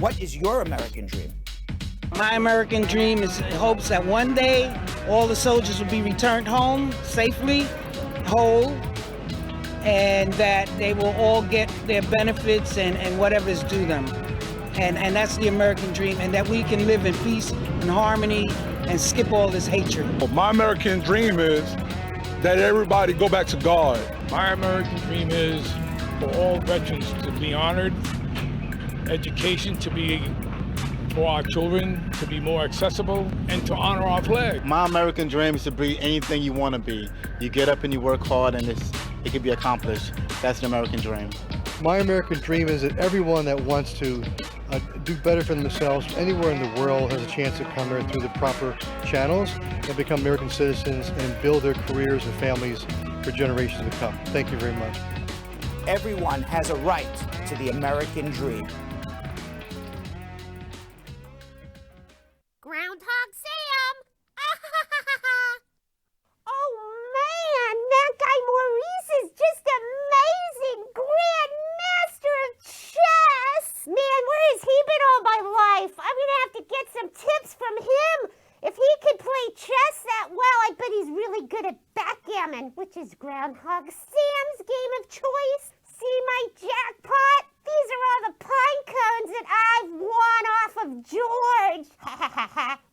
What is your American dream? My American dream is hopes that one day all the soldiers will be returned home safely, whole, and that they will all get their benefits and whatever's due them. And that's the American dream, and that we can live in peace and harmony and skip all this hatred. My American dream is that everybody go back to God. My American dream is for all veterans to be honored, education to be for our children to be more accessible, and to honor our flag. My American dream is to be anything you want to be. You get up and you work hard and it can be accomplished. That's the American dream. My American dream is that everyone that wants to do better for themselves anywhere in the world has a chance to come here through the proper channels and become American citizens and build their careers and families for generations to come. Thank you very much. Everyone has a right to the American dream. Groundhog Sam! Oh man, that guy Maurice is just amazing! Grandmaster of chess! Man, where has he been all my life? I'm gonna have to get some tips from him. If he could play chess that well, I bet he's really good at backgammon, which is Groundhog Sam's game of choice. See my jackpot? These are all the pine cones that I've won off of George.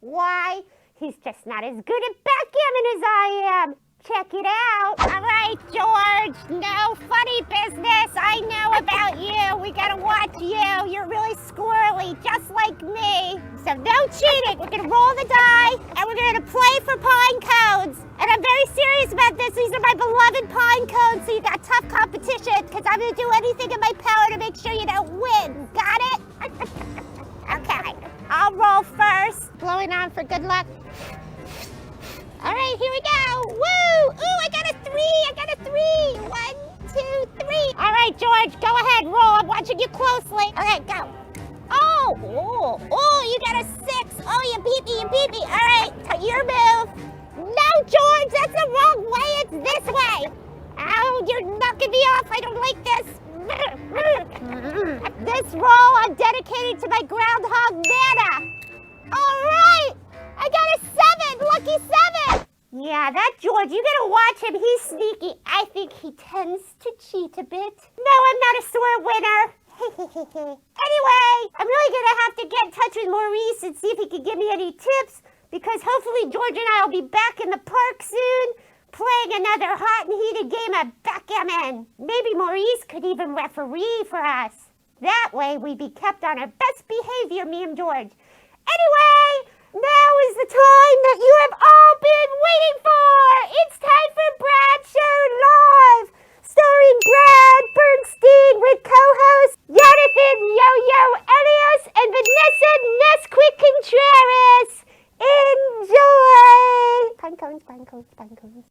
Why? He's just not as good at backgammon as I am. Check it out. All right, George. No funny business. I know about you. We gotta watch you. You're really squirrely, just like me. So no cheating. We're gonna roll the die, and we're gonna play for pine cones. And I'm very serious about this. These are my beloved pine cones, so you got tough competition, because I'm gonna do anything in my power to make sure you don't win. Got it? Okay. I'll roll first. Blowing on for good luck. All right, here we go. Woo! Ooh, I got a 3. I got a 3. 1, 2, 3. All right, George, go ahead. Roll. I'm watching you closely. Okay, go. Oh, you got a 6. Oh, you beat me. You beat me. All right, your move. No, George, that's the wrong way. It's this way. Ow, you're knocking me off. I don't like this. This roll I'm dedicating to my Groundhog Nana. All right. I got a 7, lucky 7. Yeah, that George, you gotta watch him. He's sneaky. I think he tends to cheat a bit. No, I'm not a sore winner. Anyway, I'm really gonna have to get in touch with Maurice and see if he can give me any tips, because hopefully George and I will be back in the park soon, playing another hot and heated game of backgammon. Maybe Maurice could even referee for us. That way we'd be kept on our best behavior, me and George. Anyway, now is the time that you have all been waiting for! It's time for Brad Show Live! Starring Brad Bernstein with co-hosts Yonathan, Yo-Yo, Elias and Vanessa Ness-Quick Contreras! Enjoy! Pine cones, pine cones, pine cones.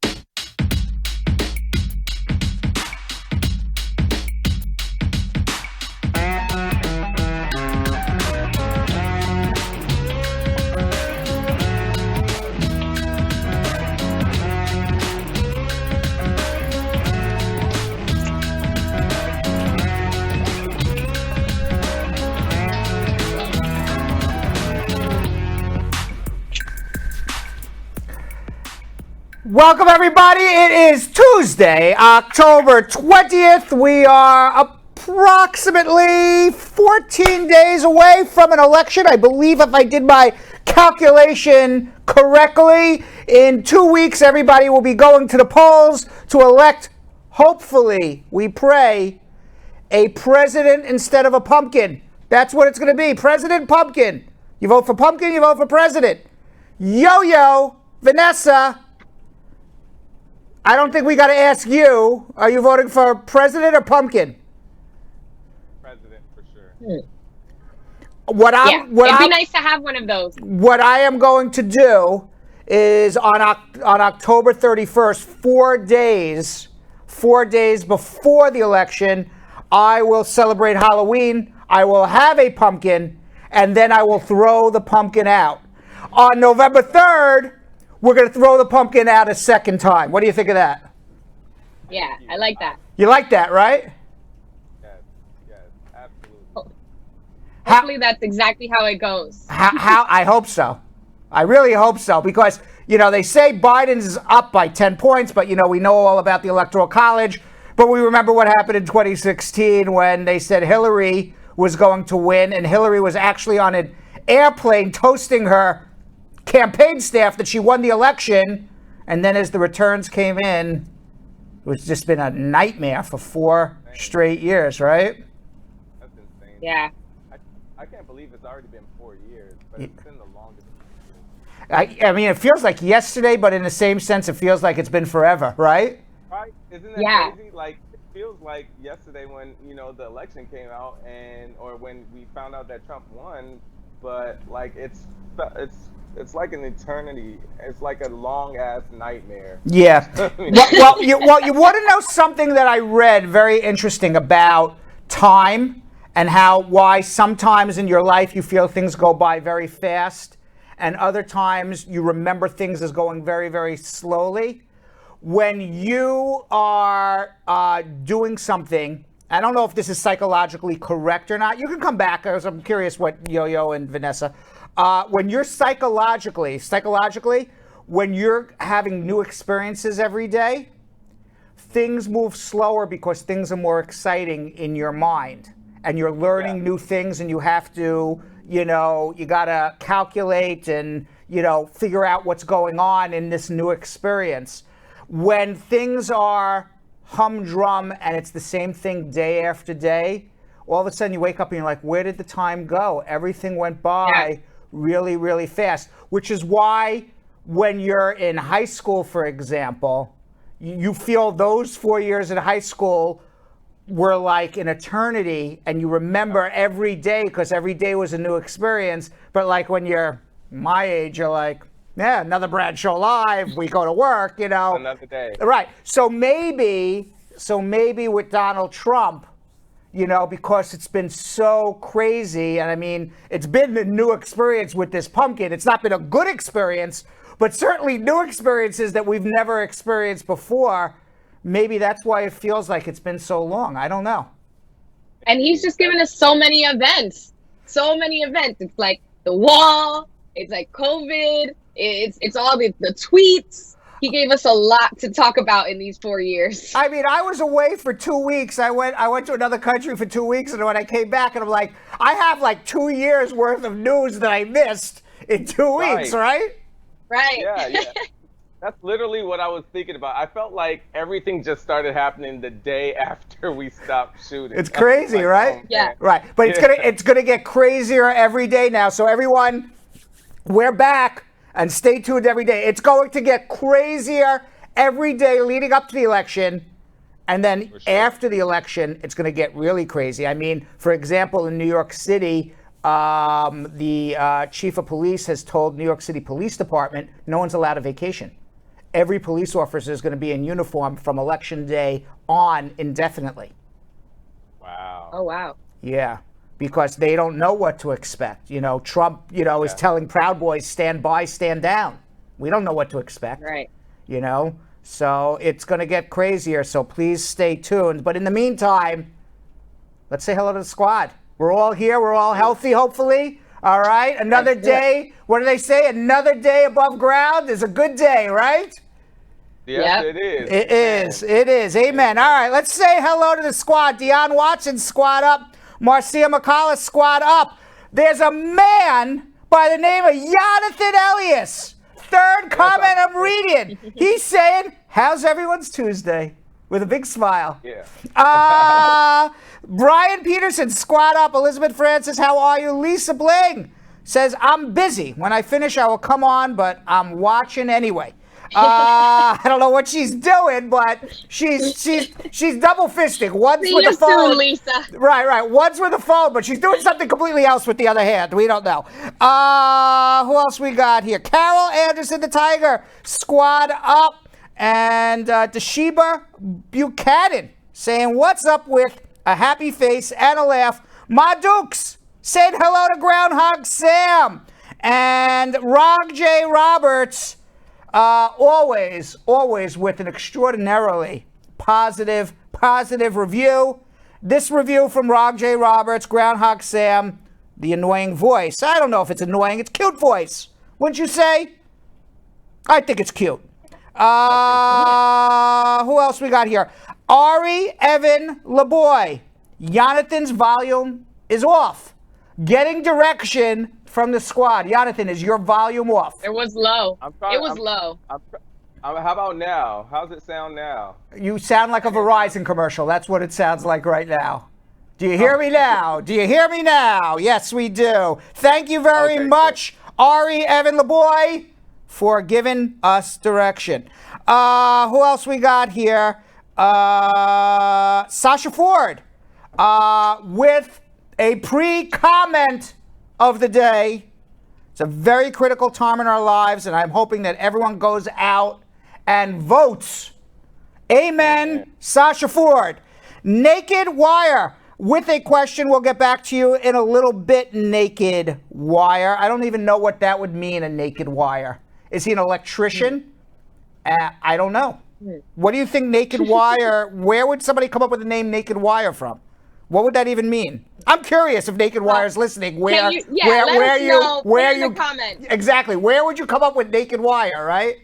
Welcome, everybody. It is Tuesday, October 20th. We are approximately 14 days away from an election. I believe, if I did my calculation correctly, in 2 weeks, everybody will be going to the polls to elect, hopefully, we pray, a president instead of a pumpkin. That's what it's going to be. President, pumpkin. You vote for pumpkin, you vote for president. Yo-Yo, Vanessa, I don't think we got to ask you. Are you voting for president or pumpkin? President, for sure. It'd be nice to have one of those. What I am going to do is on October 31st, 4 days before the election, I will celebrate Halloween. I will have a pumpkin, and then I will throw the pumpkin out. On November 3rd, we're going to throw the pumpkin out a second time. What do you think of that? Yeah, I like that. You like that, right? Yes, absolutely. Oh. Hopefully that's exactly how it goes. How I hope so. I really hope so, because, they say Biden's up by 10 points, but, we know all about the Electoral College. But we remember what happened in 2016 when they said Hillary was going to win, and Hillary was actually on an airplane toasting her campaign staff that she won the election. And then as the returns came in, it's just been a nightmare for 4 straight years, right? That's insane. Yeah. I can't believe it's already been 4 years, but it's been the longest. I mean, it feels like yesterday, but in the same sense, it feels like it's been forever, right? Right? Isn't that Yeah. crazy? Like, it feels like yesterday when, the election came out or when we found out that Trump won, but like it's like an eternity. It's like a long ass nightmare. Yeah. well, you want to know something that I read very interesting about time and why sometimes in your life you feel things go by very fast and other times you remember things as going very, very slowly. When you are doing something, I don't know if this is psychologically correct or not. You can come back, because I'm curious what Yo-Yo and Vanessa. When you're psychologically, when you're having new experiences every day, things move slower because things are more exciting in your mind. And you're learning new things, and you have to, you got to calculate and, figure out what's going on in this new experience. When things are humdrum and it's the same thing day after day, all of a sudden you wake up and you're like, where did the time go? Everything went by really, really fast, which is why when you're in high school, for example, you feel those 4 years in high school were like an eternity, and you remember every day because every day was a new experience. But like when you're my age, you're like, yeah, another Bradshaw Live, we go to work, Another day. Right. So maybe with Donald Trump, because it's been so crazy, and I mean, it's been a new experience with this pumpkin. It's not been a good experience, but certainly new experiences that we've never experienced before. Maybe that's why it feels like it's been so long. I don't know. And he's just given us so many events. It's like the wall, it's like COVID, it's all the tweets. He gave us a lot to talk about in these 4 years. I mean, I was away for 2 weeks. I went to another country for 2 weeks, and when I came back, and I'm like, I have like 2 years worth of news that I missed in 2 weeks, right? Right. Yeah. That's literally what I was thinking about. I felt like everything just started happening the day after we stopped shooting. It's crazy, right? Yeah. Right. But it's gonna get crazier every day now. So everyone, we're back, and stay tuned every day. It's going to get crazier every day leading up to the election. And then after the election, it's going to get really crazy. I mean, for example, in New York City, the chief of police has told New York City Police Department no one's allowed a vacation. Every police officer is going to be in uniform from election day on indefinitely. Wow. Oh, wow. Yeah, because they don't know what to expect. Trump, is telling Proud Boys, stand by, stand down. We don't know what to expect. Right. So it's going to get crazier. So please stay tuned. But in the meantime, let's say hello to the squad. We're all here. We're all healthy, hopefully. All right. Another day. What do they say? Another day above ground is a good day, right? Yes, it is. It is. It is. Amen. All right. Let's say hello to the squad. Deion Watson, squad up. Marcia McCullough, squad up. There's a man by the name of Yonathan Elias. Third comment I'm reading. He's saying, how's everyone's Tuesday? With a big smile. Yeah. Brian Peterson, squad up. Elizabeth Francis, how are you? Lisa Bling says, I'm busy. When I finish, I will come on, but I'm watching anyway. I don't know what she's doing, but she's double fisting. One's with the phone. Soon, Lisa. Right. One's with the phone, but she's doing something completely else with the other hand. We don't know. Who else we got here? Carol Anderson, the Tiger, squad up. And Deshiba Buchanan saying, what's up with a happy face and a laugh. Ma Dukes saying hello to Groundhog Sam. And Rog J. Roberts, always with an extraordinarily positive review. This review from Rog J. Roberts, Groundhog Sam, The annoying voice. I don't know if it's annoying. It's cute voice. Wouldn't you say? I think it's cute. Who else we got here? Ari Evan LeBoy. Yonathan's volume is off. Getting direction from the squad. Yonathan, is your volume off? It was low. It was low. How about now? How's it sound now? You sound like a Verizon commercial. That's what it sounds like right now. Do you hear me now? Do you hear me now? Yes, we do. Thank you very much, Ari Evan LeBoy, for giving us direction. Who else we got here? Sasha Ford with a pre-comment of the day. It's a very critical time in our lives, and I'm hoping that everyone goes out and votes. Amen, Sasha Ford. Naked Wire with a question. We'll get back to you in a little bit, Naked Wire. I don't even know what that would mean, a Naked Wire. Is he an electrician? I don't know. What do you think Naked Wire, where would somebody come up with the name Naked Wire from? What would that even mean? I'm curious if Naked Wire is listening. Where in you the comments. Exactly. Where would you come up with Naked Wire, right?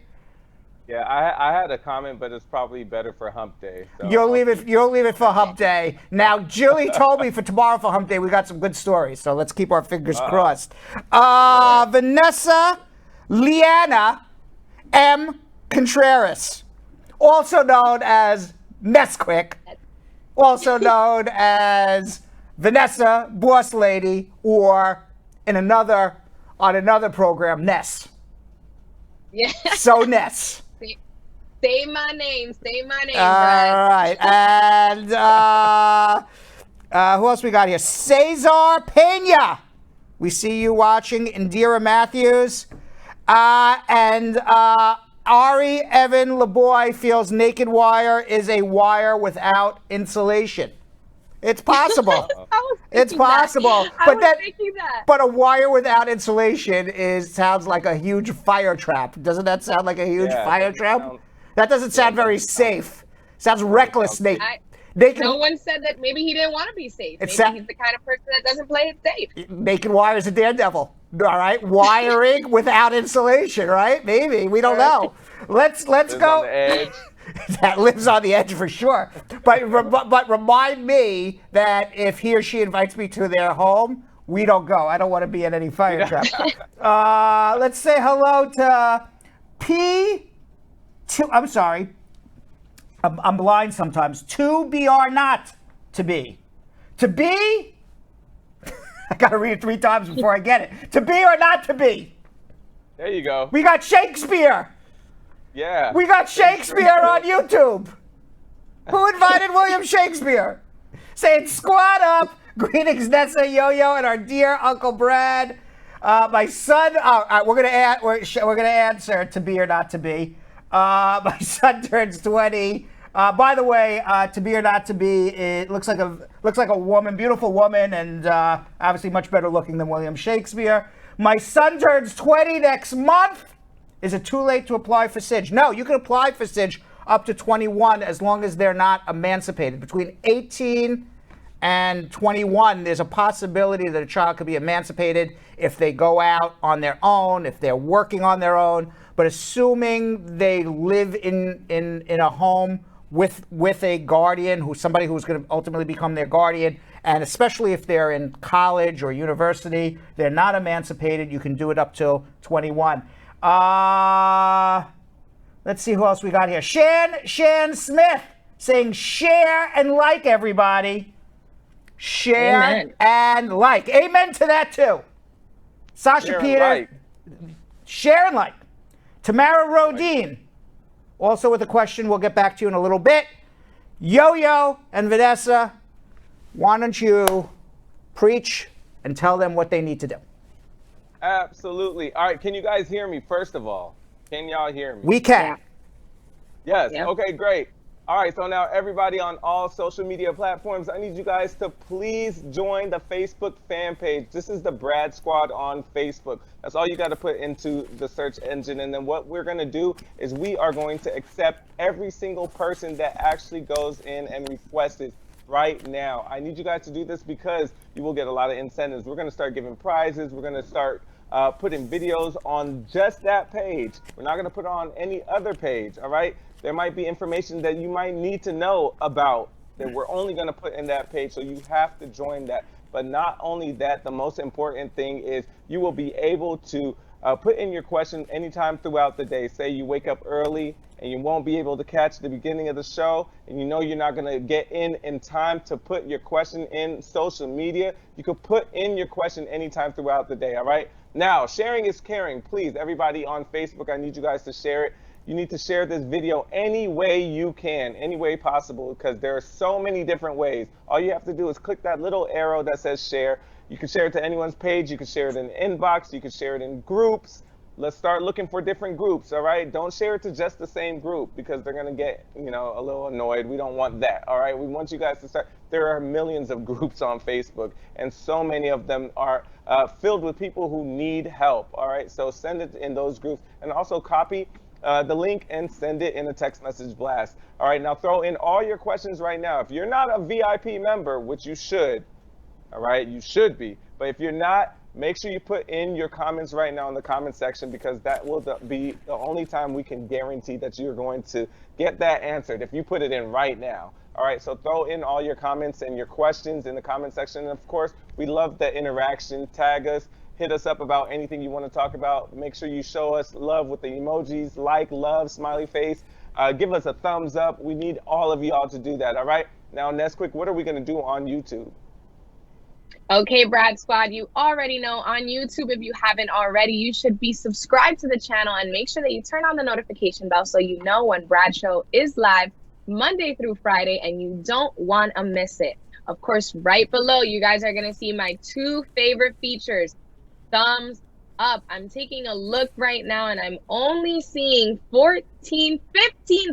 Yeah, I had a comment, but it's probably better for Hump Day. So You'll leave it for Hump Day. Now, Julie told me for tomorrow for Hump Day we got some good stories, so let's keep our fingers crossed. Vanessa Liana M. Contreras, also known as Ness-Quick, also known as Vanessa Boss Lady, or on another program, Ness. Yeah. So Ness. Say my name. Say my name. All right. And who else we got here? Cesar Pena. We see you watching. Indira Matthews. And Ari Evan LeBoy feels Naked Wire is a wire without insulation. It's possible. It's possible. I was thinking that. But a wire without insulation sounds like a huge fire trap. Doesn't that sound like a huge fire trap? That doesn't sound very safe. Sounds reckless, Nate. No one said that maybe he didn't want to be safe. Maybe he's the kind of person that doesn't play it safe. Naked Wire is a daredevil. All right, wiring without insulation, right? Maybe, we don't know. Let's go. On the edge. That lives on the edge for sure. But remind me that if he or she invites me to their home, we don't go. I don't want to be in any fire trap. Let's say hello to I'm sorry. I'm blind sometimes. To be or not to be. To be? I got to read it 3 times before I get it. To be or not to be? There you go. We got Shakespeare. Yeah. We got Shakespeare on YouTube. Who invited William Shakespeare? Saying squad up. Greetings, Nessa, Yo-Yo, and our dear Uncle Brad. My son. We're gonna answer to be or not to be. My son turns 20. By the way, to be or not to be, it looks like a woman, beautiful woman, and obviously much better looking than William Shakespeare. My son turns 20 next month. Is it too late to apply for SIDGE? No, you can apply for SIDGE up to 21 as long as they're not emancipated. Between 18 and 21, there's a possibility that a child could be emancipated if they go out on their own, if they're working on their own. But assuming they live in a home with a guardian, somebody who's going to ultimately become their guardian, and especially if they're in college or university, they're not emancipated, you can do it up till 21. Let's see who else we got here. Shan Smith saying share and like, everybody. Share Amen. And like. Amen to that too. Sasha share Peter. And like. Share and like. Tamara Rodine. Also with a question we'll get back to you in a little bit. Yo-Yo and Vanessa, why don't you preach and tell them what they need to do? Absolutely. All right, can you guys hear me, first of all? Can y'all hear me? We can. Yes, yeah. Okay, great. All right, so now everybody on all social media platforms, I need you guys to please join the Facebook fan page. This is the Brad Squad on Facebook. That's all you got to put into the search engine. And then what we're going to do is we are going to accept every single person that actually goes in and requests it. right now. I need you guys to do this because you will get a lot of incentives. We're going to start giving prizes. We're going to start putting videos on just that page. We're not going to put it on any other page, all right? There might be information that you might need to know about that we're only going to put in that page, so you have to join that. But not only that, the most important thing is you will be able to put in your question anytime throughout the day. Say you wake up early and you won't be able to catch the beginning of the show, and you know you're not going to get in time to put your question in social media. You could put in your question anytime throughout the day, all right? Now, sharing is caring. Please, everybody on Facebook, I need you guys to share it. You need to share this video any way you can, any way possible, because there are so many different ways. All you have to do is click that little arrow that says share. You can share it to anyone's page. You can share it in the inbox. You can share it in groups. Let's start looking for different groups, all right? Don't share it to just the same group because they're going to get, a little annoyed. We don't want that, all right? We want you guys to start. There are millions of groups on Facebook, and so many of them are filled with people who need help, all right? So send it in those groups, and also copy the link and send it in a text message blast. All right, now throw in all your questions right now. If you're not a VIP member, which you should, all right, you should be. But if you're not, make sure you put in your comments right now in the comment section, because that will be the only time we can guarantee that you're going to get that answered if you put it in right now. All right, so throw in all your comments and your questions in the comment section. And of course, we love the interaction. Tag us. Hit us up about anything you want to talk about. Make sure you show us love with the emojis, like, love, smiley face. Give us a thumbs up. We need all of y'all to do that, all right? Now, Ness-Quick, what are we going to do on YouTube? Okay, Brad Squad, you already know on YouTube, if you haven't already, you should be subscribed to the channel and make sure that you turn on the notification bell so you know when Brad Show is live Monday through Friday and you don't want to miss it. Of course, right below, you guys are going to see my 2 favorite features. Thumbs up. I'm taking a look right now and I'm only seeing 15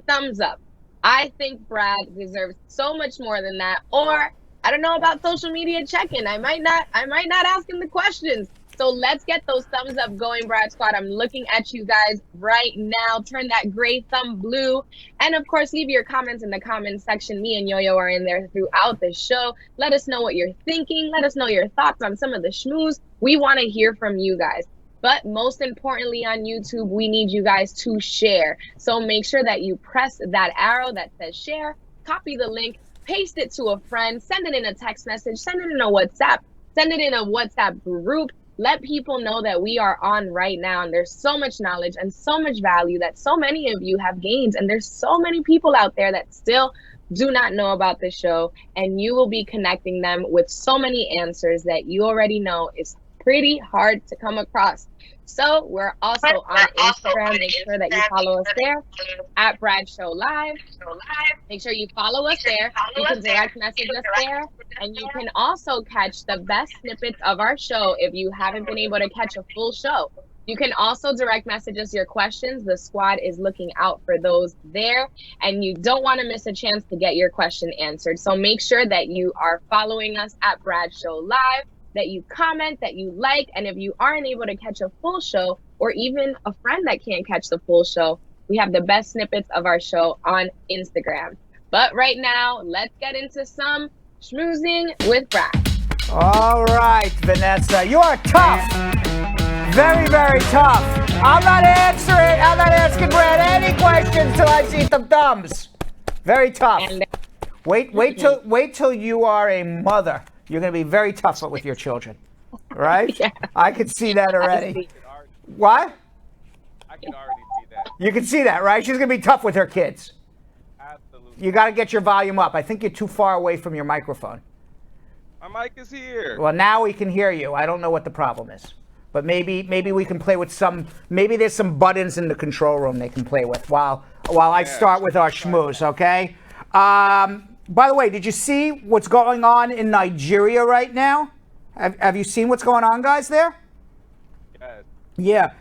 thumbs up. I think Brad deserves so much more than that. Or I don't know about social media check-in. I might not ask him the questions. So let's get those thumbs up going, Brad Squad. I'm looking at you guys right now. Turn that gray thumb blue. And of course, leave your comments in the comment section. Me and Yo-Yo are in there throughout the show. Let us know what you're thinking. Let us know your thoughts on some of the schmooze. We want to hear from you guys. But most importantly on YouTube, we need you guys to share. So make sure that you press that arrow that says share, copy the link, paste it to a friend, send it in a text message, send it in a WhatsApp, send it in a WhatsApp group. Let people know that we are on right now, and there's so much knowledge and so much value that so many of you have gained, and there's so many people out there that still do not know about the show, and you will be connecting them with so many answers that you already know is pretty hard to come across. So we're also on Instagram. Make sure that you follow us there at Brad Show Live. Make sure you follow us there. You can direct message us there. And you can also catch the best snippets of our show if you haven't been able to catch a full show. You can also direct message us your questions. The squad is looking out for those there. And you don't want to miss a chance to get your question answered. So make sure that you are following us at Brad Show Live, that you comment, that you like, and if you aren't able to catch a full show, or even a friend that can't catch the full show, we have the best snippets of our show on Instagram. But right now, let's get into some schmoozing with Brad. All right, Vanessa, you are tough. Very, very tough. I'm not asking Brad any questions till I see some thumbs. Very tough. Wait till you are a mother. You're going to be very tough with your children, right? Yeah. I could see that already. What? I can already see that. You can see that, right? She's going to be tough with her kids. Absolutely. You got to get your volume up. I think you're too far away from your microphone. My mic is here. Well, now we can hear you. I don't know what the problem is. But maybe we can play with maybe there's some buttons in the control room they can play with while I start with our schmooze, okay? By the way, did you see what's going on in Nigeria right now? Have you seen what's going on, guys, there? Yes. Yeah.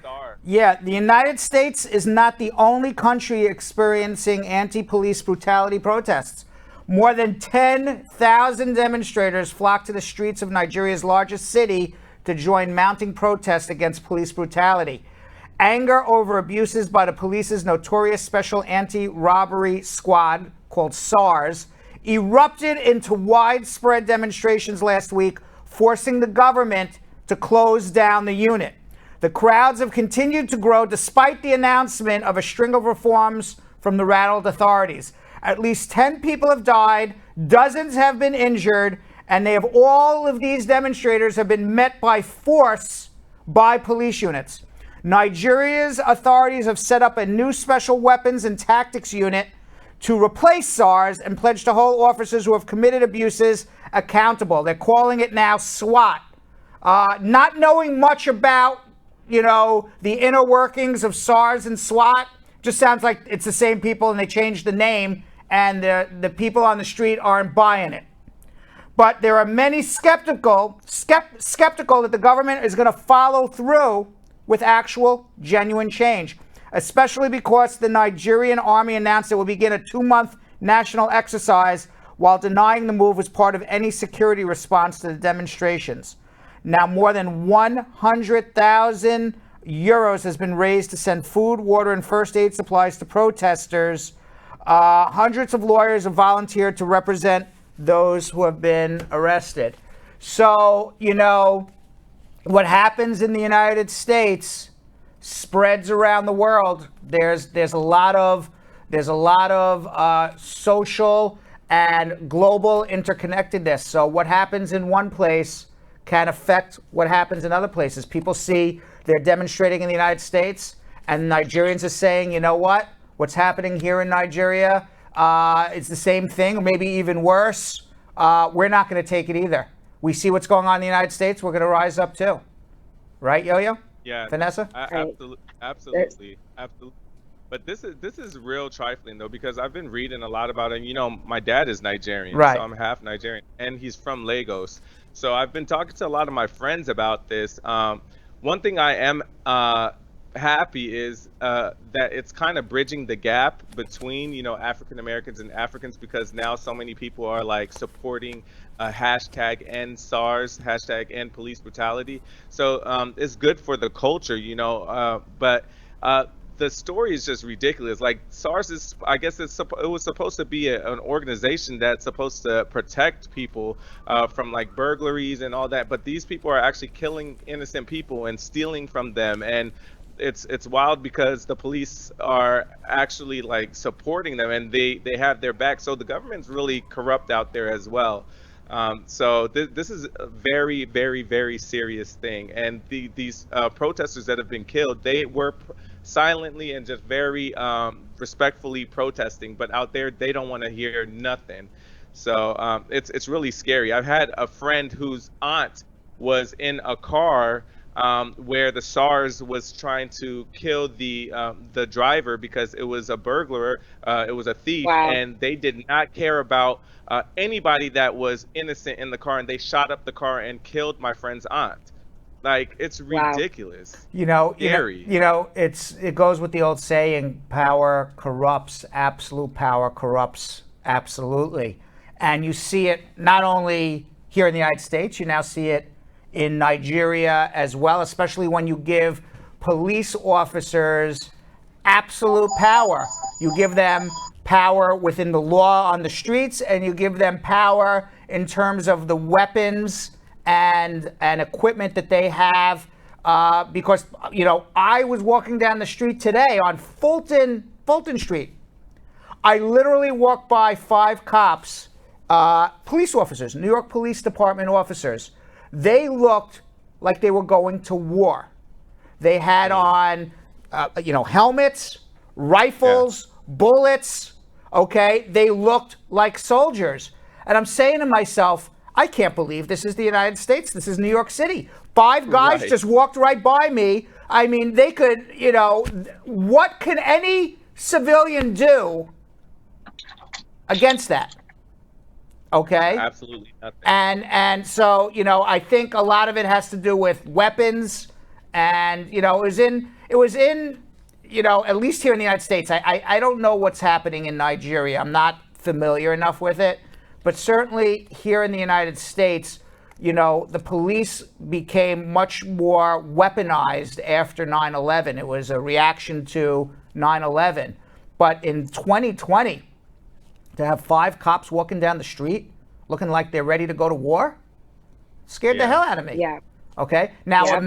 Yeah, the United States is not the only country experiencing anti-police brutality protests. More than 10,000 demonstrators flocked to the streets of Nigeria's largest city to join mounting protests against police brutality. Anger over abuses by the police's notorious special anti-robbery squad, called SARS, erupted into widespread demonstrations last week, forcing the government to close down the unit. The crowds have continued to grow despite the announcement of a string of reforms from the rattled authorities. At least 10 people have died, dozens have been injured, and all of these demonstrators have been met by force by police units. Nigeria's authorities have set up a new special weapons and tactics unit to replace SARS and pledged to hold officers who have committed abuses accountable. They're calling it now SWAT. Not knowing much about, the inner workings of SARS and SWAT, just sounds like it's the same people and they changed the name, and the people on the street aren't buying it. But there are many skeptical that the government is going to follow through with actual, genuine change, especially because the Nigerian army announced it will begin a 2-month national exercise while denying the move was part of any security response to the demonstrations. Now, more than 100,000 euros has been raised to send food, water, and first aid supplies to protesters. Hundreds of lawyers have volunteered to represent those who have been arrested. So, what happens in the United States spreads around the world. There's a lot of social and global interconnectedness. So what happens in one place can affect what happens in other places. People see they're demonstrating in the United States, and Nigerians are saying, you know what? What's happening here in Nigeria, it's the same thing, or maybe even worse. We're not going to take it either. We see what's going on in the United States. We're going to rise up too. Right, Yo-Yo? Yeah. Vanessa? Absolutely. But this is real trifling though, because I've been reading a lot about it. My dad is Nigerian, right. So I'm half Nigerian, and he's from Lagos. So I've been talking to a lot of my friends about this. One thing I am happy is that it's kind of bridging the gap between African Americans and Africans, because now so many people are like supporting hashtag end SARS, hashtag end police brutality. So it's good for the culture, but the story is just ridiculous. Like SARS is, I guess it was supposed to be an organization that's supposed to protect people from like burglaries and all that, but these people are actually killing innocent people and stealing from them, and it's wild because the police are actually like supporting them, and they have their back. So the government's really corrupt out there as well. So this is a very, very, very serious thing. And these protesters that have been killed, they were silently and just very respectfully protesting, but out there they don't want to hear nothing. So it's really scary. I've had a friend whose aunt was in a car where the SARS was trying to kill the driver because it was a burglar, it was a thief, Wow. and they did not care about anybody that was innocent in the car, and they shot up the car and killed my friend's aunt. Like, it's ridiculous. Scary. It goes with the old saying, power corrupts, absolute power corrupts absolutely. And you see it not only here in the United States, you now see it in Nigeria as well, especially when you give police officers absolute power. You give them power within the law on the streets, and you give them power in terms of the weapons and equipment that they have. Because, I was walking down the street today on Fulton Street. I literally walked by 5 cops, police officers, New York Police Department officers. They looked like they were going to war. They had on, helmets, rifles, bullets, okay? They looked like soldiers. And I'm saying to myself, I can't believe this is the United States. This is New York City. 5 guys just walked right by me. I mean, they could, what can any civilian do against that? Okay. Absolutely nothing. And so, I think a lot of it has to do with weapons, and it was in at least here in the United States. I don't know what's happening in Nigeria. I'm not familiar enough with it, but certainly here in the United States, the police became much more weaponized after 9/11. It was a reaction to 9/11. But in 2020, to have 5 cops walking down the street looking like they're ready to go to war? Scared the hell out of me. Yeah. Okay. Now Yep.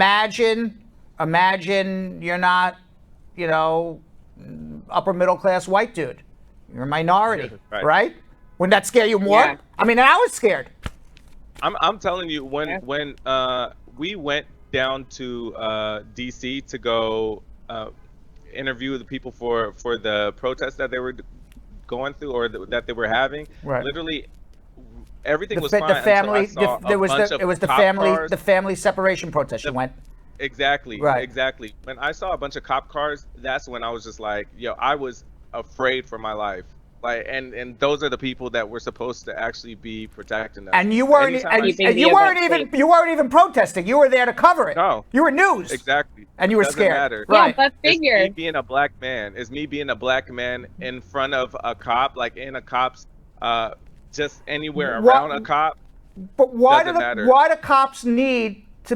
imagine you're not, you know, upper middle class white dude. You're a minority, right? Wouldn't that scare you more? Yeah. I mean, I was scared. I'm telling you, when we went down to DC to go interview the people for the protest that they were going through or that they were having, Right. literally everything was The fine family, until I saw there a was bunch the, of it was the cop family, cars. the family separation protest. You went. Exactly. Right. Exactly. When I saw a bunch of cop cars, that's when I was just like, yo, I was afraid for my life. Like, and those are the people that were supposed to actually be protecting us. And you weren't, Anytime I- and you weren't even protesting. You were there to cover it. No. You were news. Exactly. And you were Doesn't scared. matter. Yeah, Right. but It's figure. me being a black man. It's me being a black man in front of a cop, like in a cop's, just anywhere What- around a cop. But why Doesn't matter. why do cops need to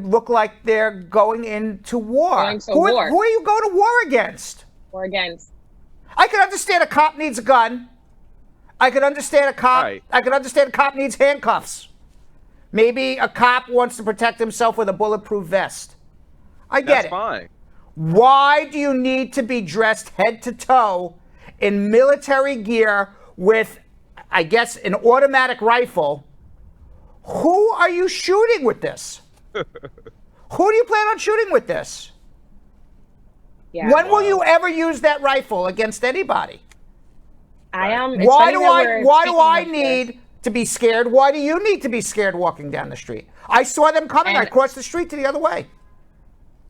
look like they're going into war? Going to who, war. Who are you going to war against? Or against. I can understand a cop needs a gun. I can understand a cop. Right. I can understand a cop needs handcuffs. Maybe a cop wants to protect himself with a bulletproof vest. I get That's it. fine. Why do you need to be dressed head to toe in military gear with, I guess, an automatic rifle? Who are you shooting with this? Who do you plan on shooting with this? Yeah. When will you ever use that rifle against anybody? I am. It's Why funny do that I we're why do speaking I of this. need to be scared? Why do you need to be scared walking down the street? I saw them coming. I And- crossed the street to the other way.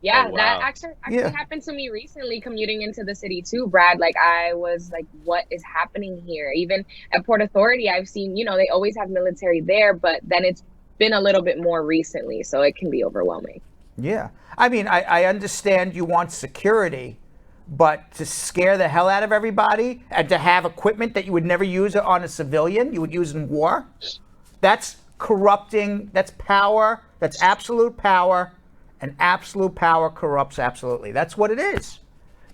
Yeah, Oh, wow. that actually Yeah. happened to me recently commuting into the city too, Brad. Like I was like, what is happening here? Even at Port Authority, I've seen, they always have military there, but then it's been a little bit more recently, so it can be overwhelming. Yeah. I mean, I understand you want security, but to scare the hell out of everybody and to have equipment that you would never use on a civilian, you would use in war, that's corrupting, that's power, that's absolute power, and absolute power corrupts absolutely. That's what it is.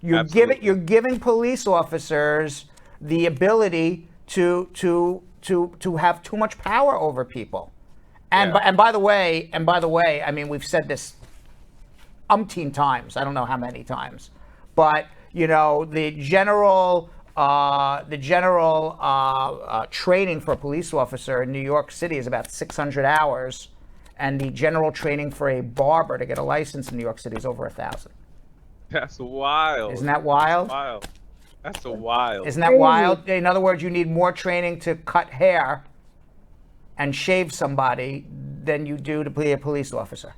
You're giving police officers the ability to have too much power over people. And Yeah. by the way, I mean, we've said this umpteen times. I don't know how many times, but the general training for a police officer in New York City is about 600 hours, and the general training for a barber to get a license in New York City is over 1,000. That's wild. Isn't that wild? Wild. That's a wild. Isn't that wild? In other words, you need more training to cut hair and shave somebody than you do to be a police officer.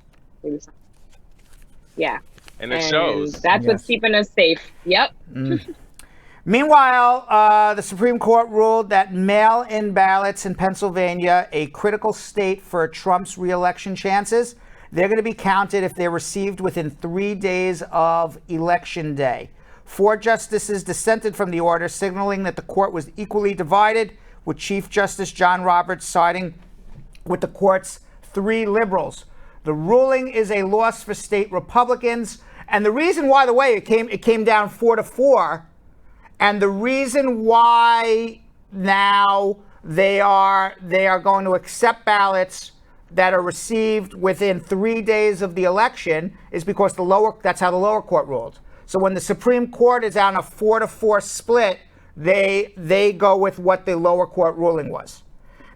Yeah. And it shows. That's what's keeping us safe. Yep. Meanwhile, the Supreme Court ruled that mail-in ballots in Pennsylvania, a critical state for Trump's re-election chances, they're going to be counted if they're received within 3 days of Election Day. 4 justices dissented from the order, signaling that the court was equally divided, with Chief Justice John Roberts siding with the court's 3 liberals. The ruling is a loss for state Republicans, and the reason why, the way it came down 4-4. And the reason why now they are going to accept ballots that are received within 3 days of the election is because that's how the lower court ruled. So when the Supreme Court is on a 4-4 split, they go with what the lower court ruling was.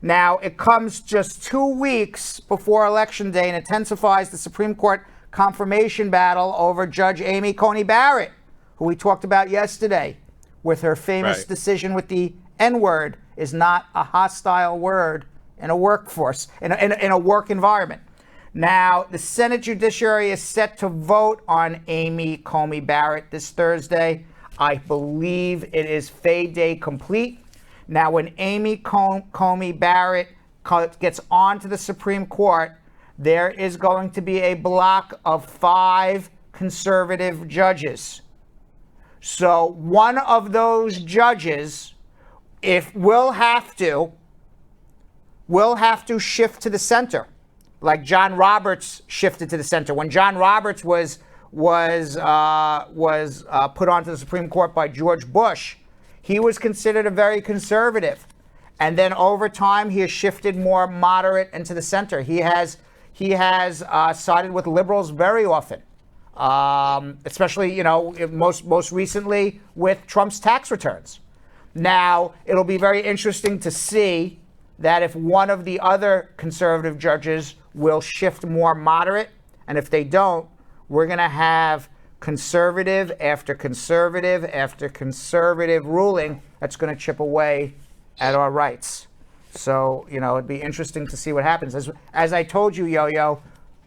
Now, it comes just 2 weeks before Election Day and intensifies the Supreme Court confirmation battle over Judge Amy Coney Barrett, who we talked about yesterday, with her famous decision with the N-word is not a hostile word in a workforce, in a work environment. Now, the Senate Judiciary is set to vote on Amy Coney Barrett this Thursday. I believe it is fait day complete. Now, when Amy Coney Barrett gets onto the Supreme Court, there is going to be a block of 5 conservative judges. So one of those judges, will have to shift to the center, like John Roberts shifted to the center. When John Roberts was put onto the Supreme Court by George Bush, he was considered a very conservative. And then over time, he has shifted more moderate into the center. He has sided with liberals very often, especially, most recently with Trump's tax returns. Now, it'll be very interesting to see that if one of the other conservative judges will shift more moderate, and if they don't, we're going to have conservative after conservative after conservative ruling that's going to chip away at our rights. So, it'd be interesting to see what happens. As I told you, Yo-Yo,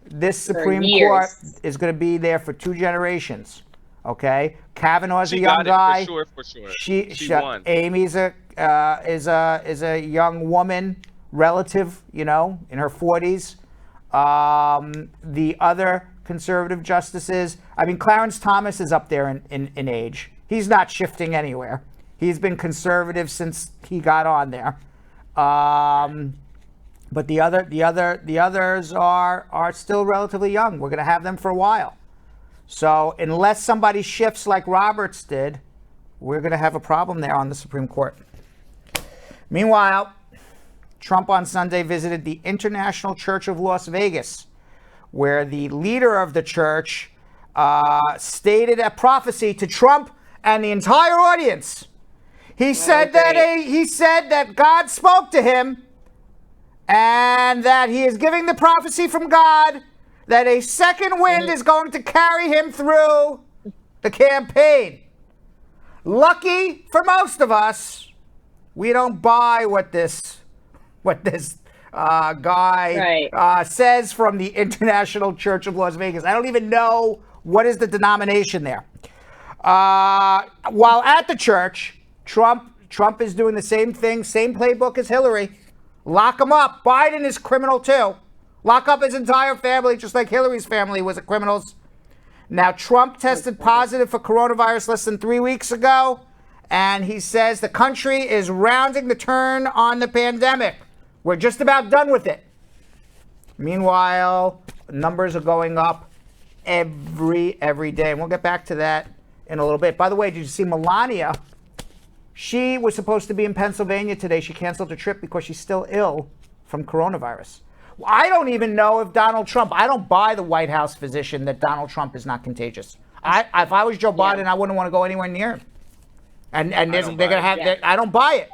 this Supreme Court is going to be there for 2 generations. Okay, Kavanaugh's a young guy. For sure. She won. Amy's is a young woman, relative, in her 40s. The other conservative justices, Clarence Thomas is up there in age. He's not shifting anywhere. He's been conservative since he got on there. But the others are still relatively young. We're going to have them for a while. So unless somebody shifts like Roberts did, we're going to have a problem there on the Supreme Court. Meanwhile, Trump on Sunday visited the International Church of Las Vegas, where the leader of the church stated a prophecy to Trump and the entire audience. He said that God spoke to him and that he is giving the prophecy from God that a second wind is going to carry him through the campaign. Lucky for most of us, we don't buy what this guy says from the International Church of Las Vegas. I don't even know what is the denomination there. While at the church, Trump is doing the same thing, same playbook as Hillary. Lock him up. Biden is criminal too. Lock up his entire family, just like Hillary's family was criminals. Now, Trump tested positive for coronavirus less than 3 weeks ago, and he says the country is rounding the turn on the pandemic. We're just about done with it. Meanwhile, numbers are going up every day, and we'll get back to that in a little bit. By the way, did you see Melania? She was supposed to be in Pennsylvania today. She canceled her trip because she's still ill from coronavirus. I don't even know if Donald Trump, I don't buy the White House physician that Donald Trump is not contagious. If I was Joe Biden, I wouldn't want to go anywhere near him. And they're going to have, I don't buy it.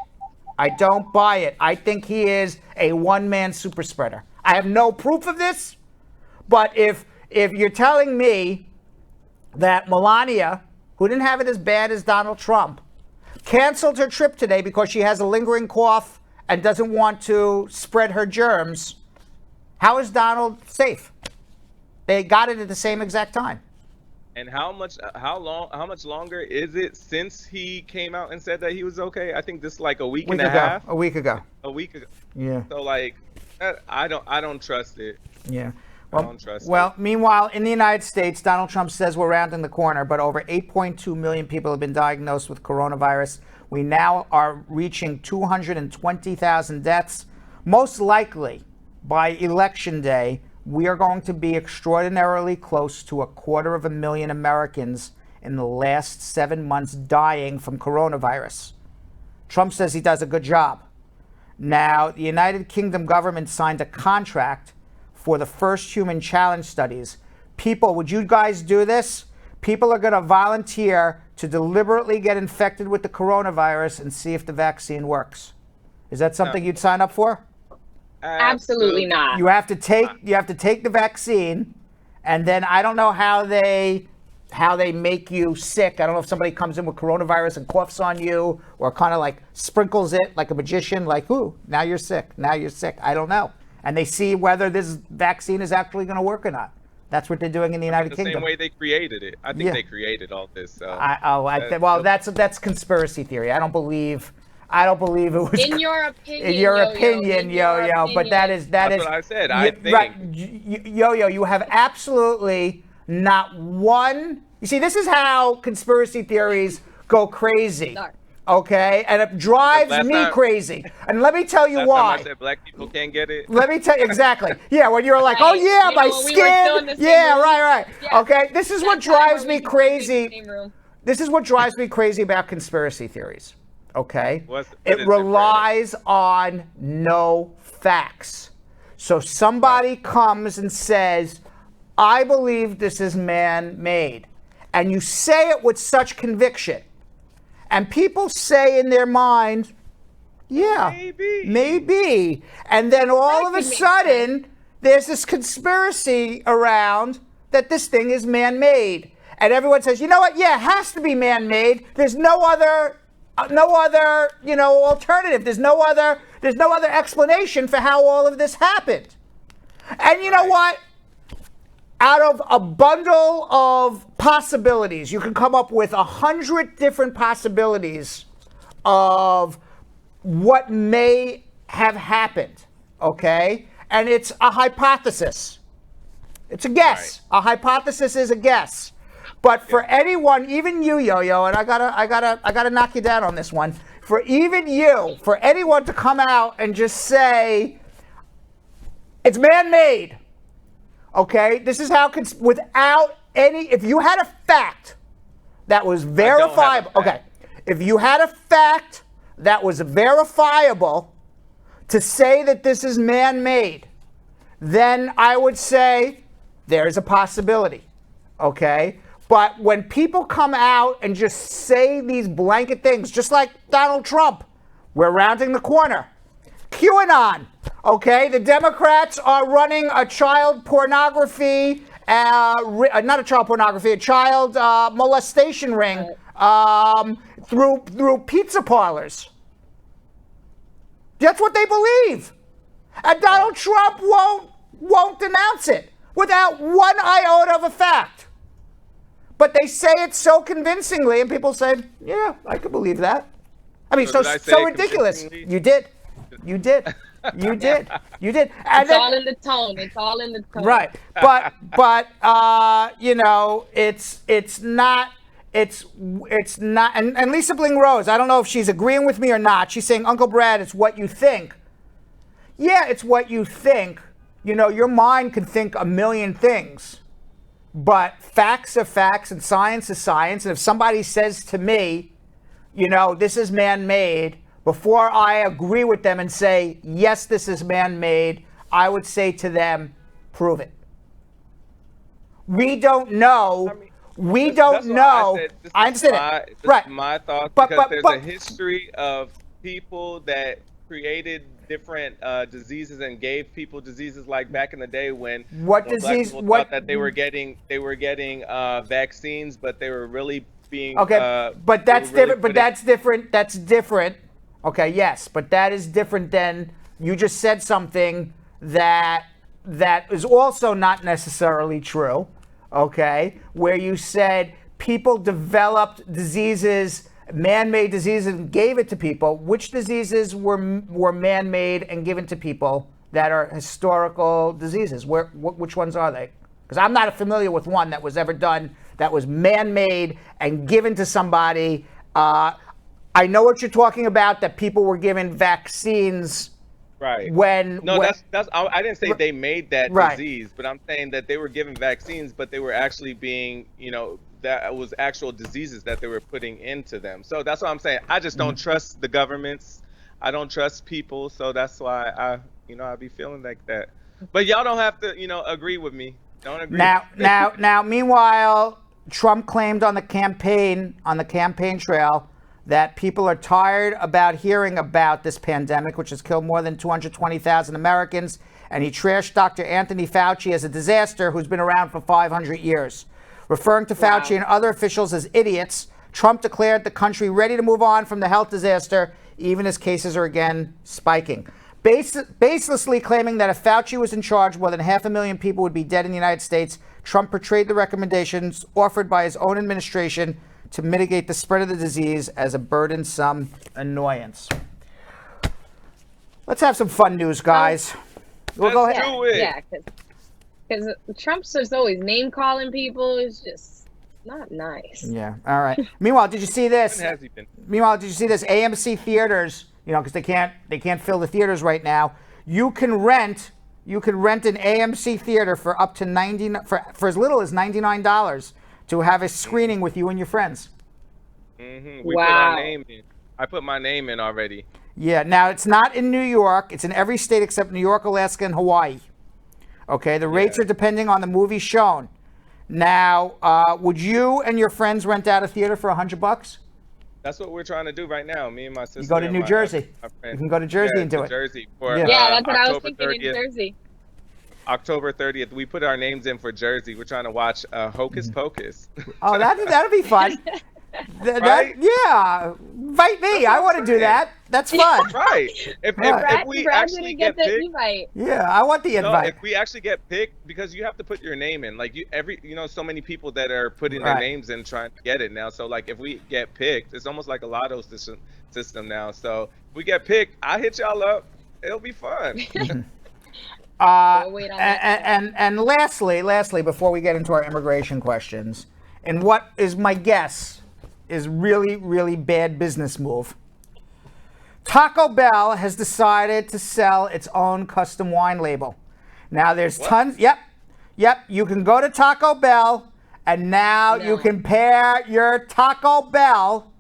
I don't buy it. I think he is a one-man super spreader. I have no proof of this, but if you're telling me that Melania, who didn't have it as bad as Donald Trump, canceled her trip today because she has a lingering cough and doesn't want to spread her germs, how is Donald safe? They got it at the same exact time. And how much longer is it since he came out and said that he was okay? I think this is like a week and a half. A week ago. Yeah. So I don't trust it. Yeah. I don't trust it. Meanwhile, in the United States, Donald Trump says we're rounding the corner, but over 8.2 million people have been diagnosed with coronavirus. We now are reaching 220,000 deaths. Most likely, by Election Day, we are going to be extraordinarily close to 250,000 Americans in the last 7 months dying from coronavirus. Trump says he does a good job. Now, the United Kingdom government signed a contract for the first human challenge studies. People, would you guys do this? People are going to volunteer to deliberately get infected with the coronavirus and see if the vaccine works. Is that something you'd sign up for? Absolutely not. You have to take the vaccine, and then I don't know how they make you sick. I don't know if somebody comes in with coronavirus and coughs on you, or kind of like sprinkles it like a magician, like, ooh, now you're sick. I don't know. And they see whether this vaccine is actually going to work or not. That's what they're doing in the United Kingdom. The same way they created it. I think they created all this. So. That's conspiracy theory. I don't believe it was. In your opinion. In your opinion, Yo-Yo. But that's what I said. I think. Right, Yo-Yo, you have absolutely not one. You see, this is how conspiracy theories go crazy. Okay, and it drives me crazy. And let me tell you why. I said black people can't get it. Let me tell you exactly. Yeah, when you're like, oh yeah, my skin. Yeah, right. Yeah. Okay, this is what drives me crazy. This is what drives me crazy about conspiracy theories. okay? What It is relies on no facts. So somebody comes and says, I believe this is man-made. And you say it with such conviction. And people say in their mind, yeah, maybe. And then all of a sudden, there's this conspiracy around that this thing is man-made. And everyone says, you know what? Yeah, it has to be man-made. There's no other, alternative. There's no other explanation for how all of this happened. And you know what? Out of a bundle of possibilities, you can come up with 100 different possibilities of what may have happened, okay? And it's a hypothesis. It's a guess. Right. A hypothesis is a guess. But for anyone, even you, Yo-Yo, and I gotta knock you down on this one. For even you, for anyone to come out and just say it's man-made, okay? This is how, without any, if you had a fact that was verifiable, okay? If you had a fact that was verifiable to say that this is man-made, then I would say there's a possibility, okay? But when people come out and just say these blanket things, just like Donald Trump, we're rounding the corner. QAnon, okay? The Democrats are running a child pornography, not a child pornography, a child molestation ring through pizza parlors. That's what they believe. And Donald Trump won't denounce it without one iota of a fact. But they say it so convincingly, and people say, yeah, I could believe that. I mean, so ridiculous. You did. And It's all in the tone. It's all in the tone. Right. But it's not, and Lisa Bling Rose, I don't know if she's agreeing with me or not. She's saying, Uncle Brad, it's what you think. Yeah, it's what you think. Your mind can think a million things. But facts are facts and science is science. And if somebody says to me, this is man-made, before I agree with them and say, yes, this is man-made, I would say to them, prove it. We don't know. I understand it. Right. My thoughts, because there's a history of people that created different diseases and gave people diseases, like back in the day when black people thought that they were getting vaccines, but they were really being but that's different. That's different. Okay, yes, but that is different than you just said something that is also not necessarily true. Okay, where you said people developed diseases, man-made diseases, and gave it to people. Which diseases were man-made and given to people that are historical diseases? Which ones are they? Because I'm not familiar with one that was ever done that was man-made and given to somebody. I know what you're talking about, that people were given vaccines. Right. That's I didn't say they made that disease, but I'm saying that they were given vaccines, but they were actually being, that was actual diseases that they were putting into them. So that's what I'm saying. I just don't trust the governments. I don't trust people. So that's why I be feeling like that. But y'all don't have to, agree with me. Don't agree. Now, meanwhile, Trump claimed on the campaign trail that people are tired about hearing about this pandemic, which has killed more than 220,000 Americans. And he trashed Dr. Anthony Fauci as a disaster who's been around for 500 years. Referring to Fauci and other officials as idiots, Trump declared the country ready to move on from the health disaster, even as cases are again spiking. Baselessly claiming that if Fauci was in charge, more than 500,000 people would be dead in the United States, Trump portrayed the recommendations offered by his own administration to mitigate the spread of the disease as a burdensome annoyance. Let's have some fun news, guys. We'll go ahead. Yeah, because Trump's just always name calling people is just not nice. Yeah. All right. Meanwhile, did you see this? AMC theaters, because they can't fill the theaters right now. You can rent an AMC theater for up to for as little as $99 to have a screening with you and your friends. We put our name in. I put my name in already. Yeah, now it's not in New York. It's in every state except New York, Alaska, and Hawaii. Okay, the rates are depending on the movie shown. Now, would you and your friends rent out a theater for $100? That's what we're trying to do right now. Me and my sister. You go to and New my Jersey. friend. You can go to Jersey and do it. Jersey for Yeah. Yeah, that's what I was October thinking 30th. in Jersey. October 30th. We put our names in for Jersey. We're trying to watch Hocus Pocus. Oh, that'll be fun. Right? Yeah, invite me. I want to do that. That's fun. Right. If we Brad actually didn't get get the picked, invite. Yeah, I want the no, invite. if we actually get picked, because you have to put your name in. Like so many people that are putting Right. their names in trying to get it now. So like if we get picked, it's almost like a lotto system now. So if we get picked, I'll hit y'all up. It'll be fun. We'll wait on that. And lastly, before we get into our immigration questions, and what is my guess is really, really bad business move. Taco Bell has decided to sell its own custom wine label. Now there's tons. Yep. You can go to Taco Bell, and now you can pair your Taco Bell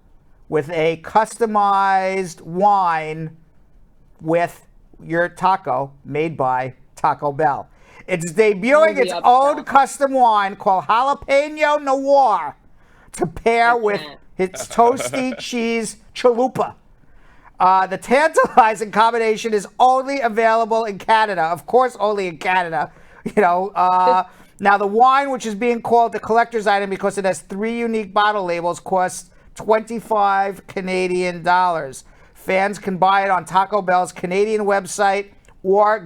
with a customized wine with your taco made by Taco Bell. It's debuting its own custom wine called Jalapeno Noir to pair with its toasty cheese chalupa. The tantalizing combination is only available in Canada. Of course, only in Canada. Now the wine, which is being called the collector's item because it has 3 unique bottle labels, costs $25 Canadian. Fans can buy it on Taco Bell's Canadian website or